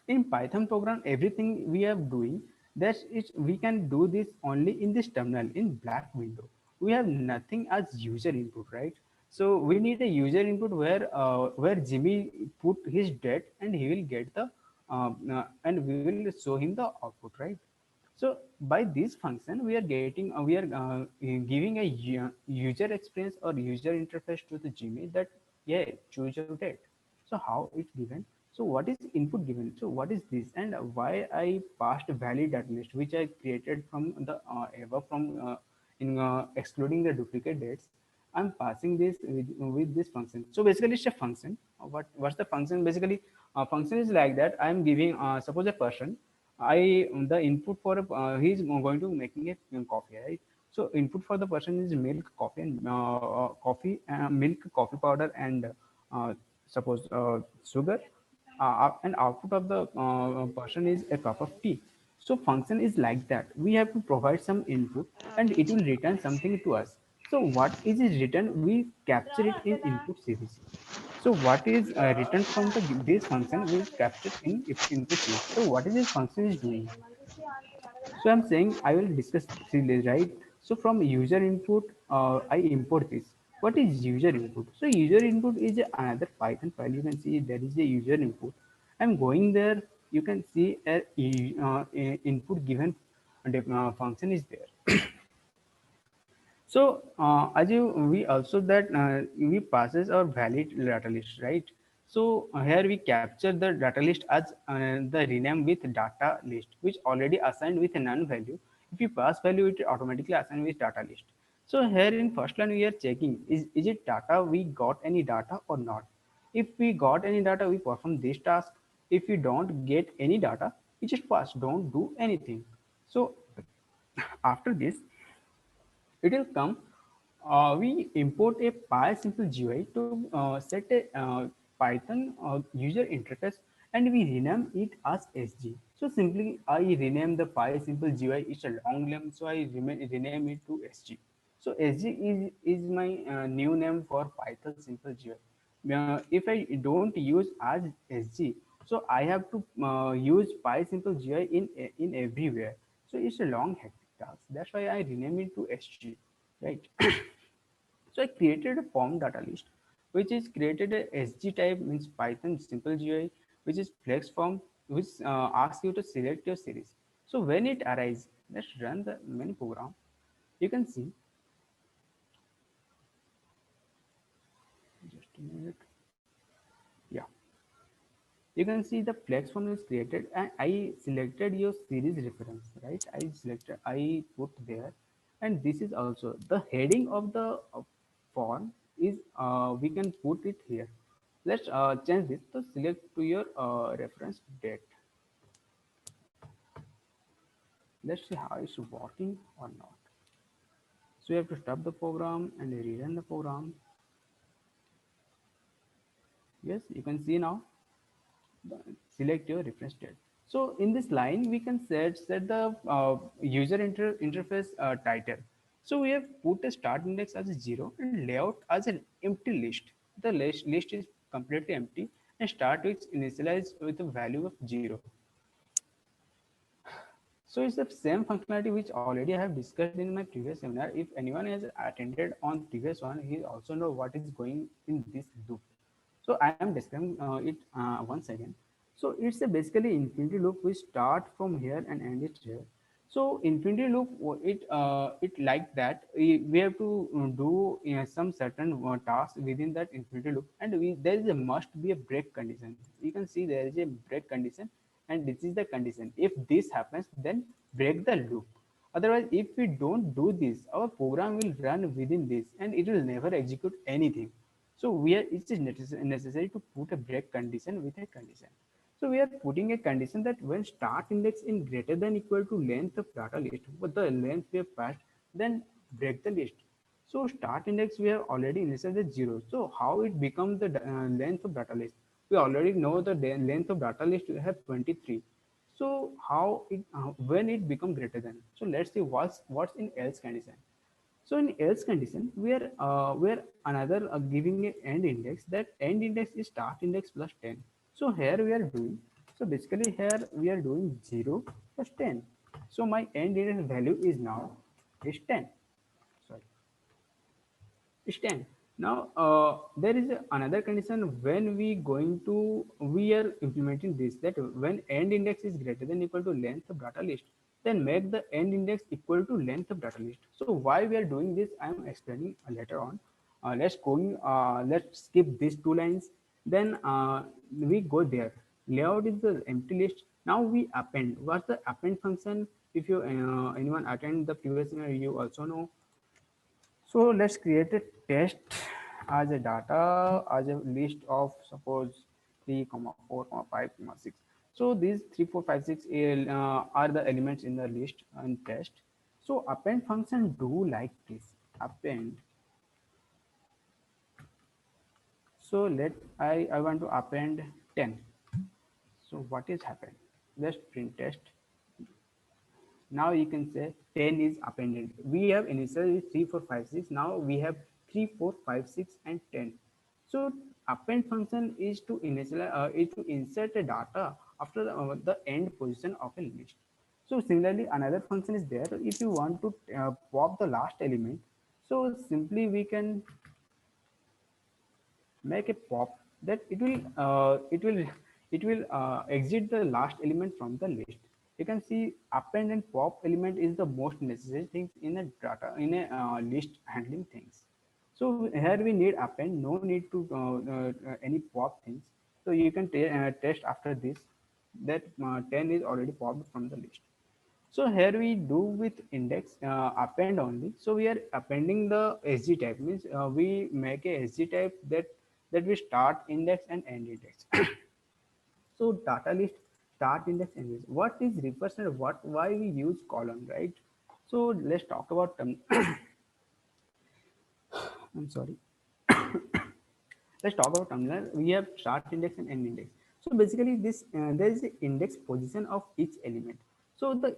in Python program, everything we are doing, that is we can do this only in this terminal in black window. We have nothing as user input, right? So we need a user input where Jimmy put his date and he will get the and we will show him the output, right? So by this function, we are getting we are giving a user experience or user interface to the Gmail that yeah, choose your date. So how it's given? So what is input given? So what is this and why I passed valid data list which I created from the above from in excluding the duplicate dates. I'm passing this with this function. So basically it's a function. What's the function? Basically function is like that. I'm giving suppose a person. I the input for he's going to making a coffee, right? So input for the person is milk, coffee, and milk, coffee powder, and suppose sugar. And output of the person is a cup of tea. So function is like that. We have to provide some input, and it will return something to us. So what is written, we capture it in input series. So what is returned from this function will capture in input series. So what is this function is doing? So I'm saying I will discuss series, right? So from user input, I import this. What is user input? So user input is another Python file. You can see there is a user input. I'm going there. You can see a input given function is there. So as you we also that we passes our valid data list, right? So here we capture the data list as the rename with data list, which already assigned with a none value. If you pass value, it automatically assign with data list. So here in first line we are checking is it data, we got any data or not. If we got any data, we perform this task. If we don't get any data, we just pass, don't do anything. So after this, it will come. We import a PySimple GUI to set a Python user interface, and we rename it as SG. So simply I rename the PySimple GUI. It's a long name, so I rename it to SG. So SG is my new name for Python simple GUI. If I don't use as SG, so I have to use PySimple GUI in everywhere. So it's a long hectic task. That's why I rename it to SG, right? So I created a form data list, which is created a SG type, means Python simple GUI, which is flex form, which asks you to select your series. So when it arises, let's run the main program. You can see, just a minute. Yeah, you can see the flex form is created and I selected your series reference, right? I put there, and this is also the heading of the form is we can put it here. Let's change this to select to your reference date. Let's see how it's working or not. So you have to stop the program and rerun the program. Yes, you can see now. Select your reference date. So in this line, we can set the user interface title. So we have put a start index as a 0 and layout as an empty list. The list is completely empty and start is initialized with a value of 0. So it's the same functionality which already I have discussed in my previous seminar. If anyone has attended on previous one, he also know what is going in this loop. So I am describing it once again. So it's a basically infinity loop. We start from here and end it here. So infinity loop, it like that. We have to do some certain task within that infinity loop, and there is a must be a break condition. You can see there is a break condition, and this is the condition. If this happens, then break the loop. Otherwise, if we don't do this, our program will run within this, and it will never execute anything. So it is necessary to put a break condition with a condition. So we are putting a condition that when start index in greater than equal to length of data list, but the length we have passed, then break the list. So start index we have already initialized 0. So how it becomes the length of data list? We already know the length of data list we have 23. So how it when it become greater than? So let's see what's in else condition. So in else condition, we are another giving a end index. That end index is start index plus 10. So here we are doing. So basically here we are doing 0 plus 10. So my end index value is now is 10. Sorry, is 10. Now there is another condition when we are implementing this, that when end index is greater than equal to length of data list, then make the end index equal to length of data list. So why we are doing this, I am explaining later on. Let's skip these two lines. Then we go there. Layout is the empty list. Now we append. What's the append function? If you anyone attend the previous seminar, you also know. So let's create a test as a data as a list of suppose 3 comma 4 comma 5 comma 6. So these 3 4 5 6 are the elements in the list and test. So append function do like this, append. So I want to append 10. So what is happened? Let's print test. Now you can say 10 is appended. We have initially 3 4 5 6. Now we have 3 4 5 6 and 10. So append function is to is to insert a data after the end position of a list. So similarly another function is there. If you want to pop the last element, so simply we can make a pop that it will exit the last element from the list. You can see append and pop element is the most necessary things in a data in a list handling things. So here we need append, no need to any pop things. So you can test after this that 10 is already popped from the list. So here we do with index append only. So we are appending the SG type, means we make a SG type that we start index and end index. So data list, start index, end index. What is refers and what why we use column, right? So let's talk about I'm sorry. Let's talk about terminal. We have start index and end index. So basically this there is the index position of each element. So the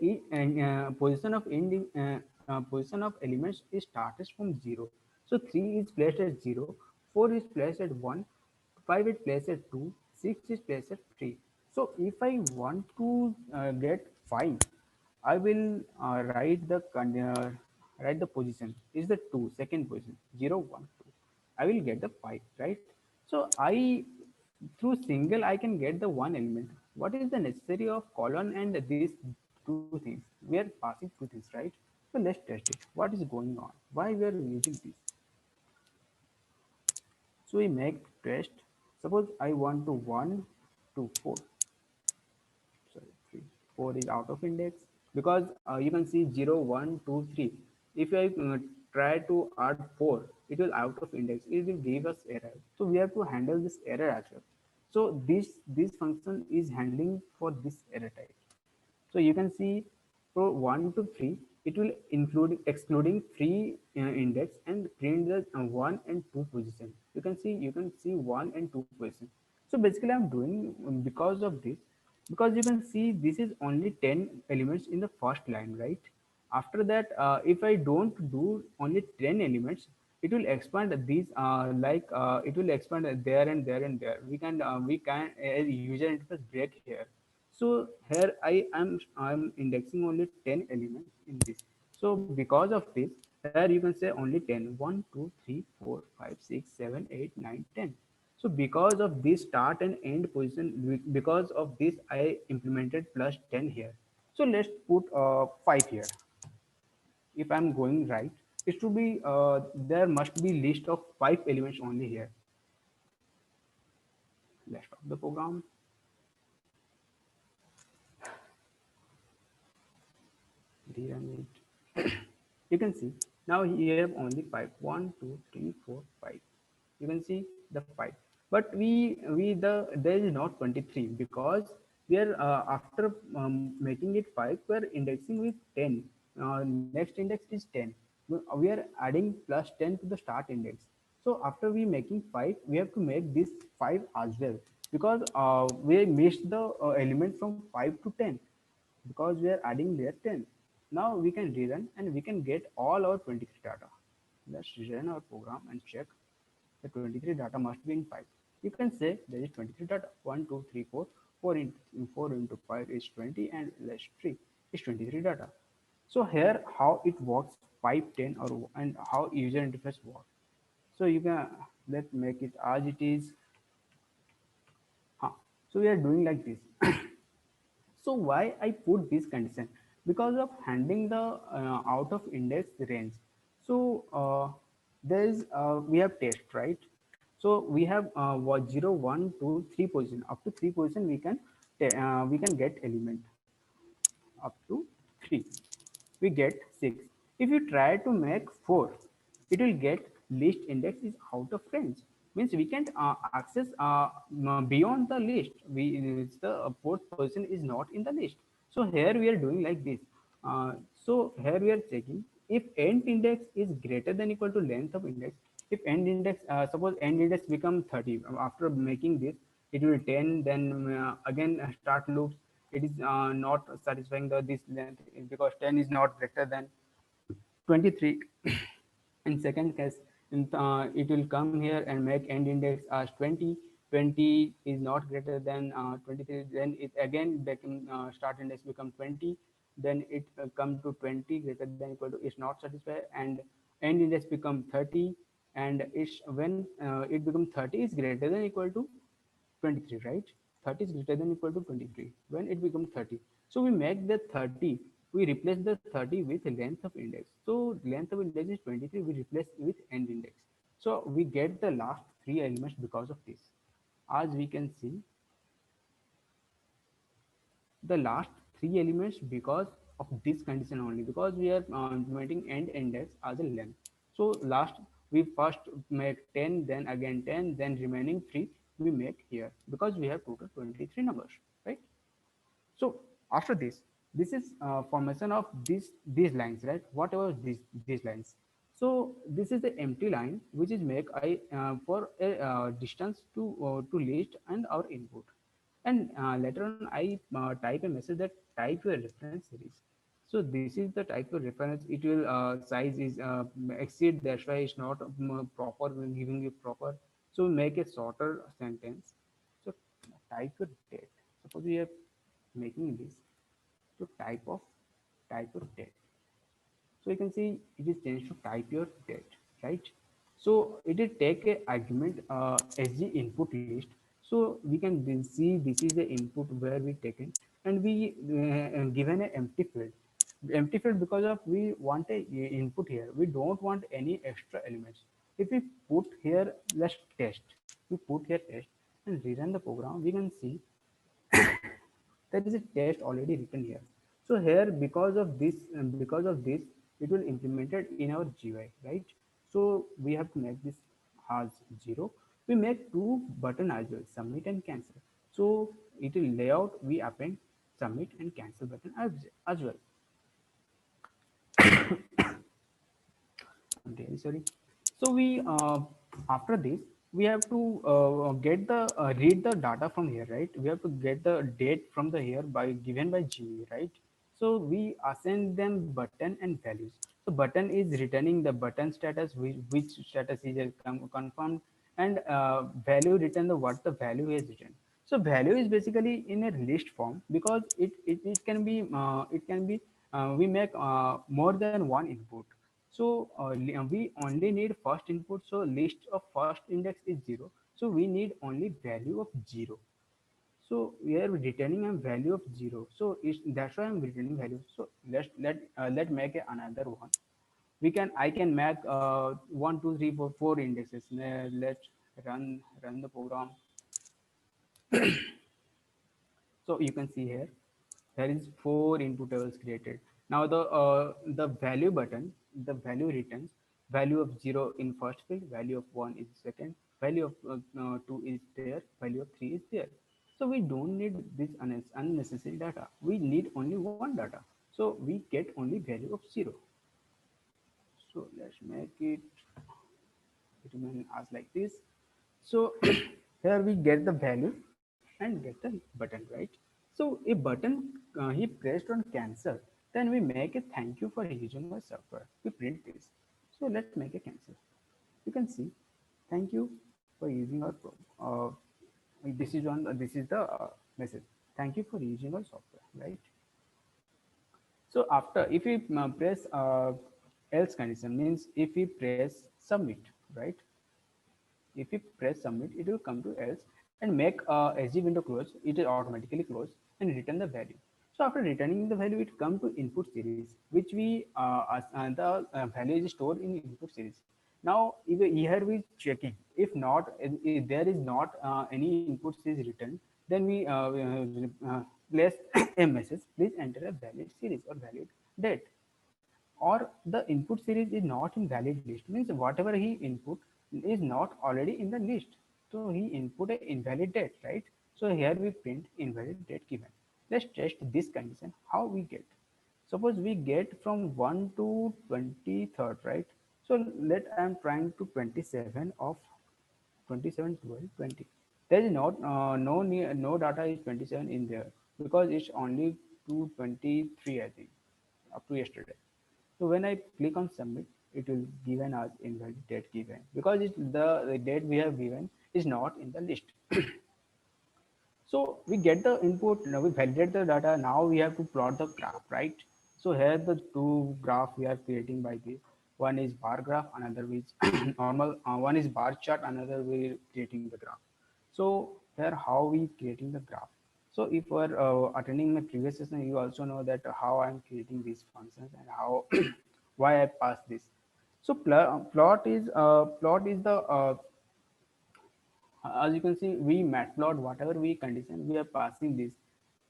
position of position of elements is started from 0. So 3 is placed at 0, 4 is placed at 1, 5 is placed at 2, 6 is placed at 3. So if I want to get 5, I will write the position is the 2, second position 0 1 2. I will get the 5, right? So I through single I can get the one element. What is the necessary of colon and these two things? We are passing through this, right? So let's test it. What is going on? Why we are using this? So we make test. Suppose I want to 1 to 4. Sorry, 3. 4 is out of index because you can see 0 1 2 3. If I try to add 4, it will out of index, it will give us error. So we have to handle this error as well. So this function is handling for this error type. So you can see for 1 to 3 it will include excluding 3 index and print the 1 and 2 position. You can see 1 and 2 position. So basically I'm doing because of this, because you can see this is only 10 elements in the first line, right? After that, if I don't do only 10 elements, it will expand these it will expand there and there and there. We can as user interface break here. So here I'm indexing only 10 elements in this. So because of this, here you can say only 10. 1, 2, 3, 4, 5, 6, 7, 8, 9, 10. So because of this start and end position, because of this, I implemented plus 10 here. So let's put 5 here. If I'm going right, it should be there must be list of 5 elements only here. Let's stop the program. Rerun it. You can see now you have only 5. 1, 2, 3, 4, 5. You can see the 5, but there is not 23 because we are after making it 5, we are indexing with 10. Next index is 10. We are adding plus 10 to the start index. So after we making 5, we have to make this 5 as well, because we missed the element from 5 to 10, because we are adding there 10. Now we can rerun and we can get all our 23 data. Let's rerun our program and check. The 23 data must be in 5. You can say there is 23 data. 1, 2, 3, 4. 4 into 5 is 20, and less 3 is 23 data. So here how it works, 5, 10, or and how user interface works. So you can let's make it as it is. So we are doing like this. So why I put this condition? Because of handling the out of index range. So there is we have test, right? So we have 0, 1, 2, 3 position. Up to 3 position we can get element. Up to 3 we get 6. If you try to make 4, it will get list index is out of range. Means we can't access beyond the list. The fourth person is not in the list. So here we are doing like this. So here we are checking if end index is greater than equal to length of index. If end index, suppose end index become 30, after making this, it will 10, then again start loops. It is not satisfying the this length because 10 is not greater than 23. In second case, it will come here and make end index as 20. 20 is not greater than 23. Then it again become start index become 20. Then it come to 20 greater than equal to is not satisfied, and end index become 30. And it's when it becomes 30 is greater than equal to 23, right? 30 is greater than equal to 23 when it becomes 30. So we make the 30, we replace the 30 with length of index. So length of index is 23, we replace with end index. So we get the last 3 elements because of this. As we can see, the last 3 elements because of this condition only, because we are implementing end index as a length. So last we first make 10, then again 10, then remaining 3 we make here, because we have total 23 numbers, right? So after this is formation of these lines, right? Whatever these lines. So this is the empty line which is make I for a distance to list and our input. And later on I type a message that type your reference series. So this is the type of reference. It will size is exceed, that's why it's not proper when giving you proper. So make a shorter sentence. So type your date. Suppose we are making this to type of date. So you can see it is changed to type your date, right? So it will take a argument sg input list. So we can then see this is the input where we taken, and we given an empty field. Empty field because of we want a input here. We don't want any extra elements. If we put here, let's test. We put here test and rerun the program. We can see there is a test already written here. So here because of this it will implemented in our GUI, right? So we have to make this as 0. We make 2 button as well, submit and cancel. So it will layout, we append submit and cancel button as well. I'm really sorry. So we after this we have to get the read the data from here, right? We have to get the date from the here by given by GUI, right? So we assign them button and values. So button is returning the button status, which status is confirmed, and value return the what the value is written. So value is basically in a list form because it can be we make more than one input. So we only need first input. So list of first index is 0. So we need only value of 0. So we are returning a value of 0. So that's why I'm returning value. So let make another one. We can I can make 1 2 3 4 4 indexes. Let's run the program. So you can see here there is 4 input tables created. Now the value button, the value returns value of 0 in first field, value of 1 is second, value of 2 is there, value of 3 is there. So we don't need this unnecessary data. We need only one data. So we get only value of 0. So let's make it remain as like this. So here we get the value and get the button, right? So a button he pressed on cancel, then we make a thank you for using our software. We print this. So let's make a cancel. You can see thank you for using our this is the message. Thank you for using our software, right? So after if we press else condition means if we press submit, right? If you press submit, it will come to else and make SG window close. It is automatically closed and return the value. So after returning the value, it come to input series, which we the value is stored in input series. Now here we checking if not if there is not any input series written, then we place a message. Please enter a valid series or valid date, or the input series is not in valid list means whatever he input is not already in the list, so he input a invalid date, right? So here we print invalid date given. Let's test this condition how we get. Suppose we get from 1 to 23rd, right? So let I am trying to 27 of 27 12 20. There is not no data is 27 in there because it's only to 23 I think up to yesterday. So when I click on submit, it will given as invalid date given because the date we have given is not in the list. So we get the input, now we validate the data. Now we have to plot the graph, right? So here the two graph we are creating by this. One is bar graph, another is normal. One is bar chart, another we creating the graph. So here how we creating the graph. So if you are attending my previous session, you also know that how I'm creating these functions and how why I pass this. So plot is the as you can see we matplot whatever we condition we are passing this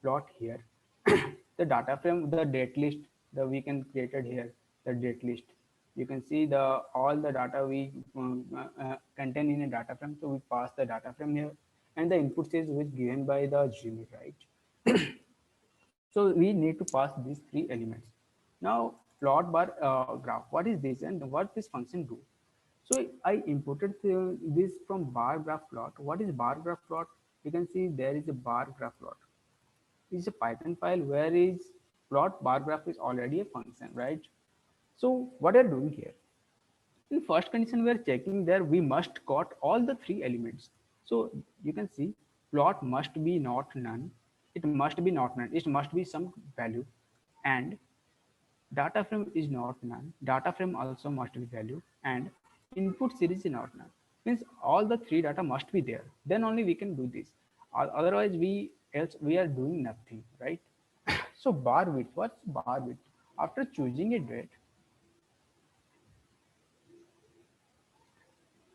plot here. The data frame, the date list, the we can created here the date list. You can see the all the data we contain in a data frame, so we pass the data frame here, and the input is which given by the gmail, right? So we need to pass these three elements. Now plot bar graph, what is this and what this function do? So I imported this from bar graph plot. What is bar graph plot? You can see there is a bar graph plot. It's a Python file where is plot bar graph is already a function, right? So what are you doing here? In first condition, we are checking there we must got all the three elements. So you can see plot must be not none. It must be not none. It must be some value, and data frame is not none. Data frame also must be value, and input series is not none. Means all the three data must be there. Then only we can do this. Otherwise, we are doing nothing, right? So bar width. What's bar width? After choosing a date,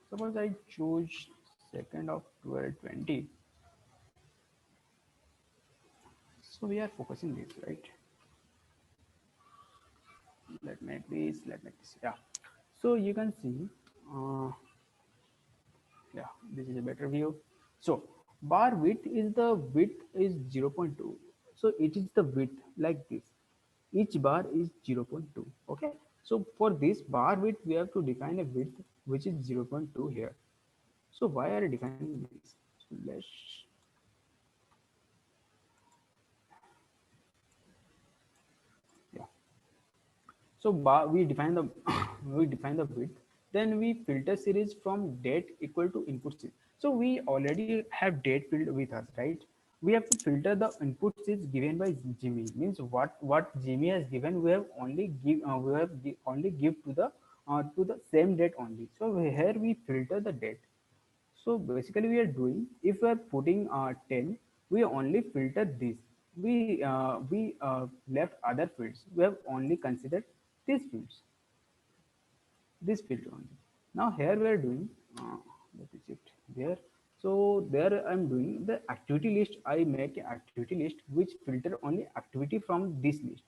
suppose I choose 2nd of 12/20. So we are focusing this, right? Let me make this. Let me make this. Yeah. So you can see. Yeah, this is a better view. So bar width is the width is 0.2. So it is the width like this. Each bar is 0.2. Okay. So for this bar width, we have to define a width which is 0.2 here. So why are you defining this? So let's So we define the we define the width. Then we filter series from date equal to input series. So we already have date field with us, right? We have to filter the input series given by Jimmy. Means what Jimmy has given, we have only only give to the same date only. So here we filter the date. So basically we are doing, if we are putting 10, we only filter this. We left other fields. We have only considered these fields, this field only. Now here we are doing, let me shift there. So there I'm doing the activity list. I make an activity list which filter only activity from this list.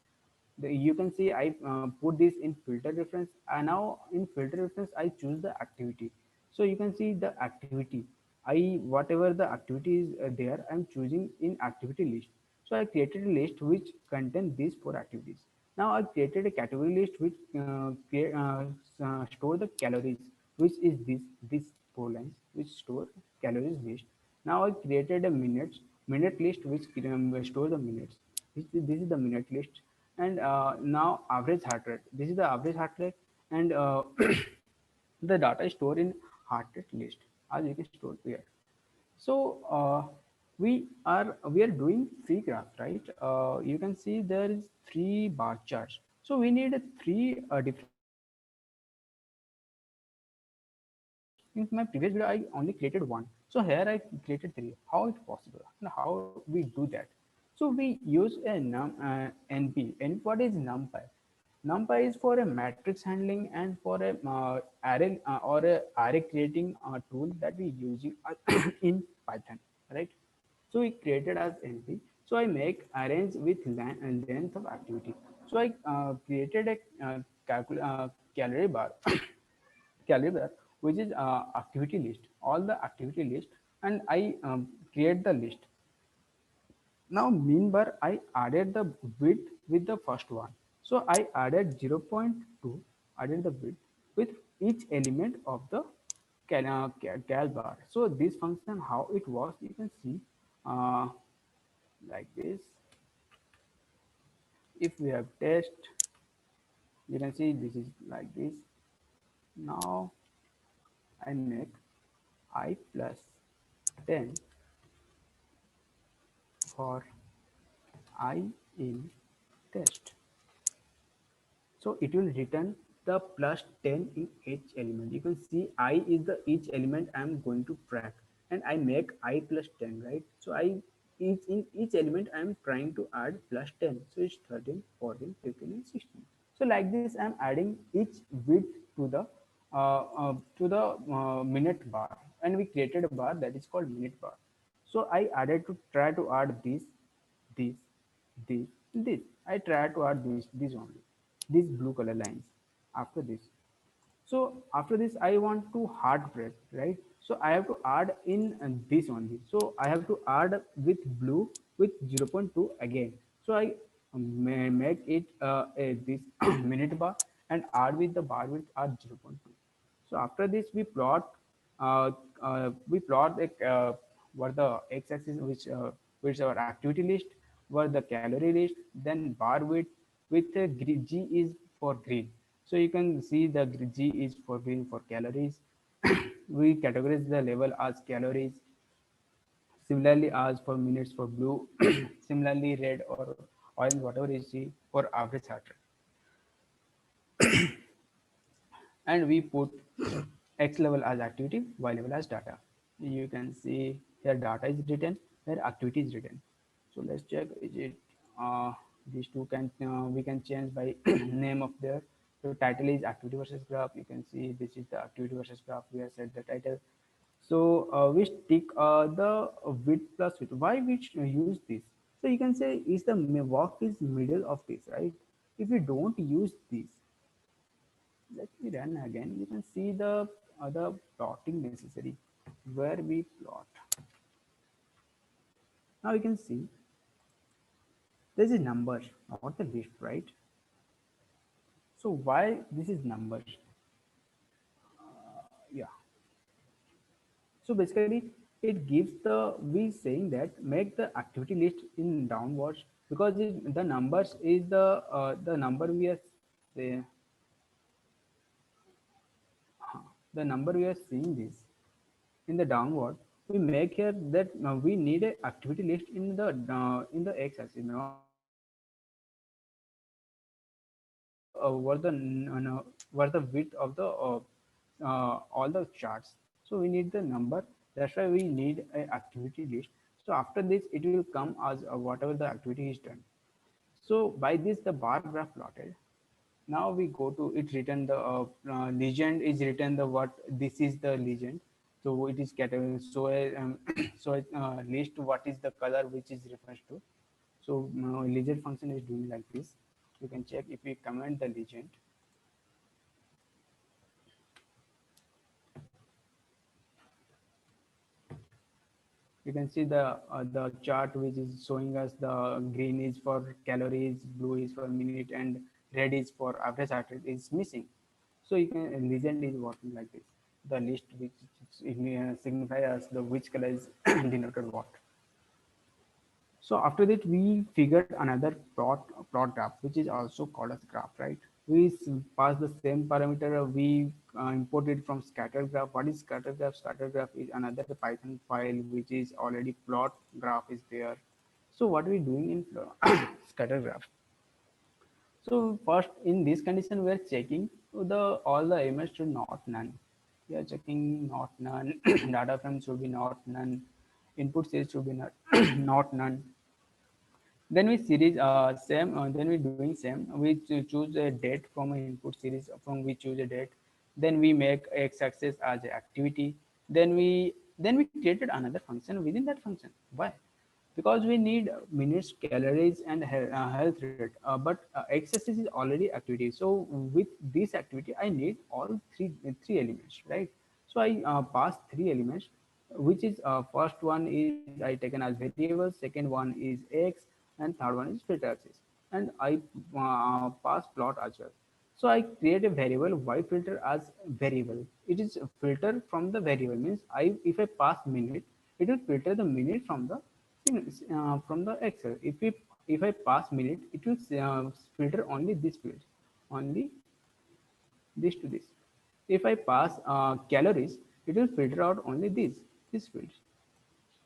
You can see I put this in filter reference, and now in filter reference I choose the activity. So you can see the activity, I whatever the activity is there, I'm choosing in activity list. So I created a list which contain these four activities. Now I created a category list which store the calories, which is this four lines which store calories list. Now I created a minute list which store the minutes. This is the minute list. And now average heart rate, this is the average heart rate. And the data is stored in heart rate list, as you can store here. So we are doing three graphs, right? You can see there is three bar charts. So we need three different bar charts. So in my previous video I only created one, so here I created three. How it's possible and how we do that? So we use a np. And what is numpy? Numpy is for a matrix handling and for a array or a array creating tool that we using in Python, right? So we created as np. So I make arrange with length of activity. So I created a calorie bar calorie bar, which is activity list, all the activity list. And I create the list. Now mean bar, I added the width with the first one. So I added 0.2, added the width with each element of the cal bar. So this function, how it works, you can see uh, like this. If we have test, you can see this is like this. Now I make I plus 10 for I in test. So it will return the plus 10 in each element. You can see I is the each element I am going to track, and I make I plus 10, right? So I each in each element I am trying to add plus 10. So it's 13, 14, 15, and 16. So like this I am adding each width to the minute bar, and we created a bar that is called minute bar. So I added to try to add this, this, this. I try to add this only, these blue color lines after this. So after this I want to hard rate, right? So I have to add in this only. So I have to add with blue with 0.2 again. So I may make it this minute bar and add with the bar width at 0.2. So after this uh, we plot the what the x-axis which our activity list, what the calorie list, then bar width with G is for green. So you can see the G is for green for calories. We categorize the level as calories. Similarly, as for minutes for blue, similarly red or orange, whatever is G for average heart rate. And we put x level as activity, y level as data. You can see here data is written, here activity is written. So let's check, is it these two can we can change by name of their. So title is activity versus graph. You can see this is the activity versus graph, we have set the title. So we stick the width plus width. Why we use this? So you can say is the walk is middle of this, right? If you don't use this, let me run again. You can see the other plotting necessary where we plot. Now you can see this is number, not the list, right? So why this is number? Yeah. So basically it gives the, we saying that make the activity list in downwards, because the numbers is the number we are the the number we are seeing this in the downward, we make here that we need a activity list in the x-axis, not over the over the width of the all the charts. So we need the number. That's why we need a activity list. So after this, it will come as whatever the activity is done. So by this, the bar graph plotted. Now we go to it written the legend is written the what this is the legend. So it is category. So so it list what is the color which is refers to. So legend function is doing like this. You can check if we comment the legend. You can see the chart which is showing us the green is for calories, blue is for minute, and red is for average heart rate is missing. So you can legend is working like this. The list which signify as the which color is denoted what. So after that, we figured another plot graph, which is also called as graph, right? We pass the same parameter. We import it from scatter graph. What is scatter graph? Scatter graph is another Python file which is already plot graph is there. So what are we doing in scatter graph? So first, in this condition, we are checking the all the elements should not none. We are checking not none. Data frame should be not none. Input series should be not not none. Then we series same. Then we doing same. We choose a date from an input series. From we choose a date. Then we make x-axis as a activity. Then we created another function within that function. Why? Because we need minutes, calories, and health rate. But x-axis is already activity. So with this activity, I need all three elements, right? So I pass three elements, which is first one is I taken as variable, second one is x, and third one is filter axis, and I pass plot as well. So I create a variable y filter as variable. It is a filter from the variable, means I if I pass minute, it will filter the minute from the Excel. If I pass minute, it will filter only this field, only this to this. If I pass calories, it will filter out only this field.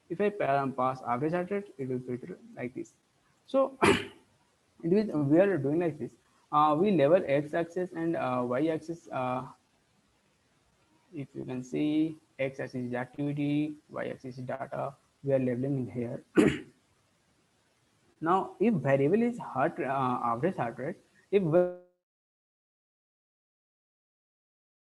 If I pass average heart rate, it will filter like this. So it is we are doing like this. We label x-axis and y-axis. If you can see, x-axis is activity, y-axis is data. We are labeling in here. Now, if variable is average heart rate, if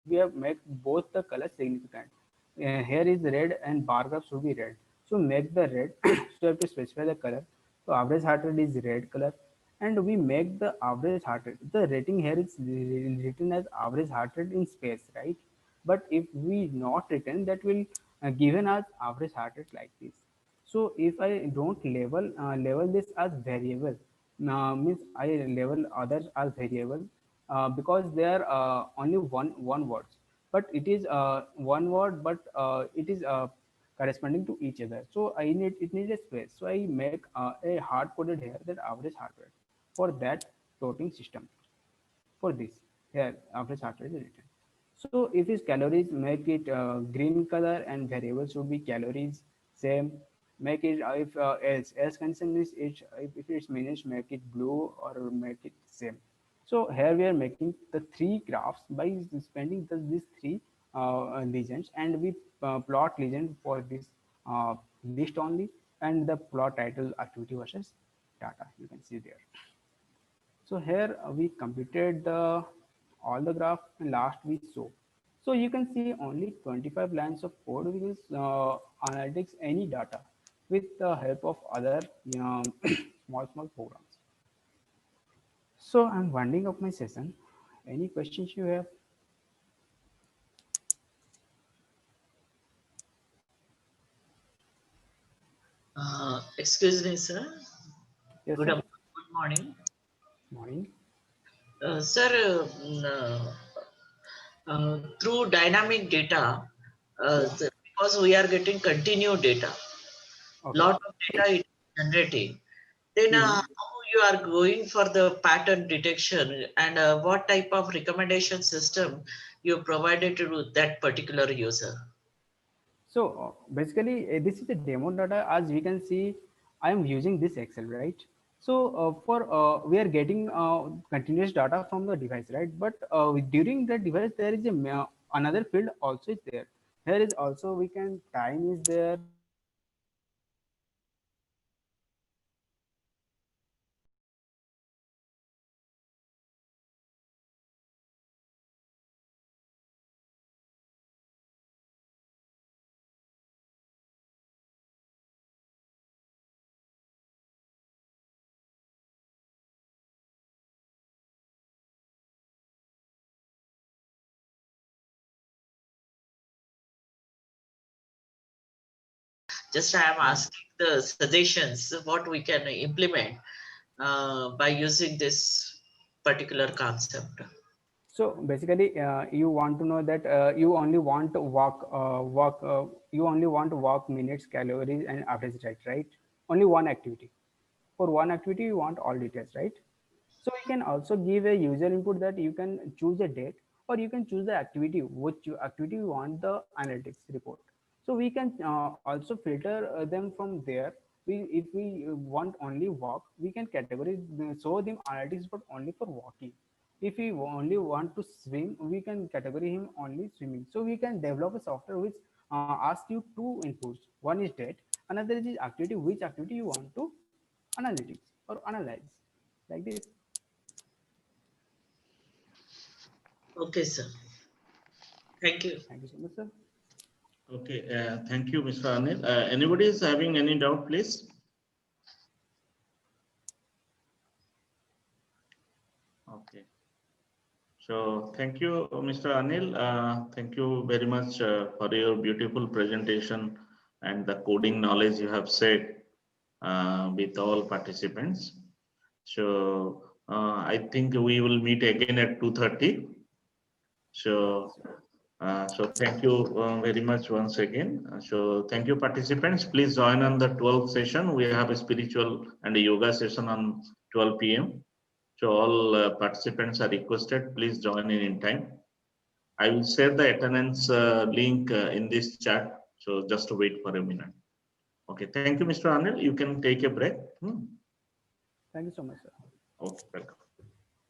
we have make both the colors significant. Here is red and bar graph should be red. So make the red. So you have to specify the color. So average heart rate is red color, and we make the average heart rate. The rating here is written as average heart rate in space, right? But if we not written, that will given as average heart rate like this. So if I don't label this as variable, means I label others as variable because they are only one words, but it is one word, but it is corresponding to each other. So it needs a space. So I make a hard coded here that average heart rate for that plotting system. For this here average heart rate is written. So if it's calories, make it green color, and variable should be calories. Same, make it if else condition is it if it's minutes, make it blue or make it same. So here we are making the three graphs by spending these three legends, and we plot legend for this list only, and the plot title activity versus data. You can see there. So here we completed the all the graph, and last we show. So you can see only 25 lines of code which is analytics any data with the help of other small programs. So I'm winding up my session. Any questions you have? Excuse me, sir. Yes, Good, sir. good morning. Morning. Sir, through dynamic data, Yeah. because we are getting continued data, Okay. lot of data it is generating, then Mhm. how you are going for the pattern detection, and what type of recommendation system you provided to that particular user? So basically, this is a demo data. As we can see, I am using this Excel, right? So for we are getting continuous data from the device, right? But during the device, there is a another field also is there. Here is also we can time is there. Just I am Yeah. asking the suggestions, what we can implement by using this particular concept. So basically, you want to know that you only want to you only want to walk minutes, calories, and average height, right? Only one activity. For one activity, you want all details, right? So we can also give a user input that you can choose a date or you can choose the activity, activity you want the analytics report. So we can also filter them from there. If we want only walk, we can categorize show them analytics but only for walking. If we only want to swim, we can categorize him only swimming. So we can develop a software which asks you two inputs. One is date, another is activity, which activity you want to analytics or analyze, like this. Okay, sir. Thank you. Thank you so much, sir. Okay, thank you, Mr. Anil. Anybody is having any doubt, please? Okay. So thank you, Mr. Anil. Thank you very much for your beautiful presentation and the coding knowledge you have shared with all participants. So I think we will meet again at 2:30. So thank you very much once again. So thank you, participants. Please join on the 12th session. We have a spiritual and a yoga session on 12 p.m. So all participants are requested, please join in time. I will share the attendance link in this chat. So just wait for a minute. Okay, thank you, Mr. Anil. You can take a break. Thank you so much, sir. Okay, welcome.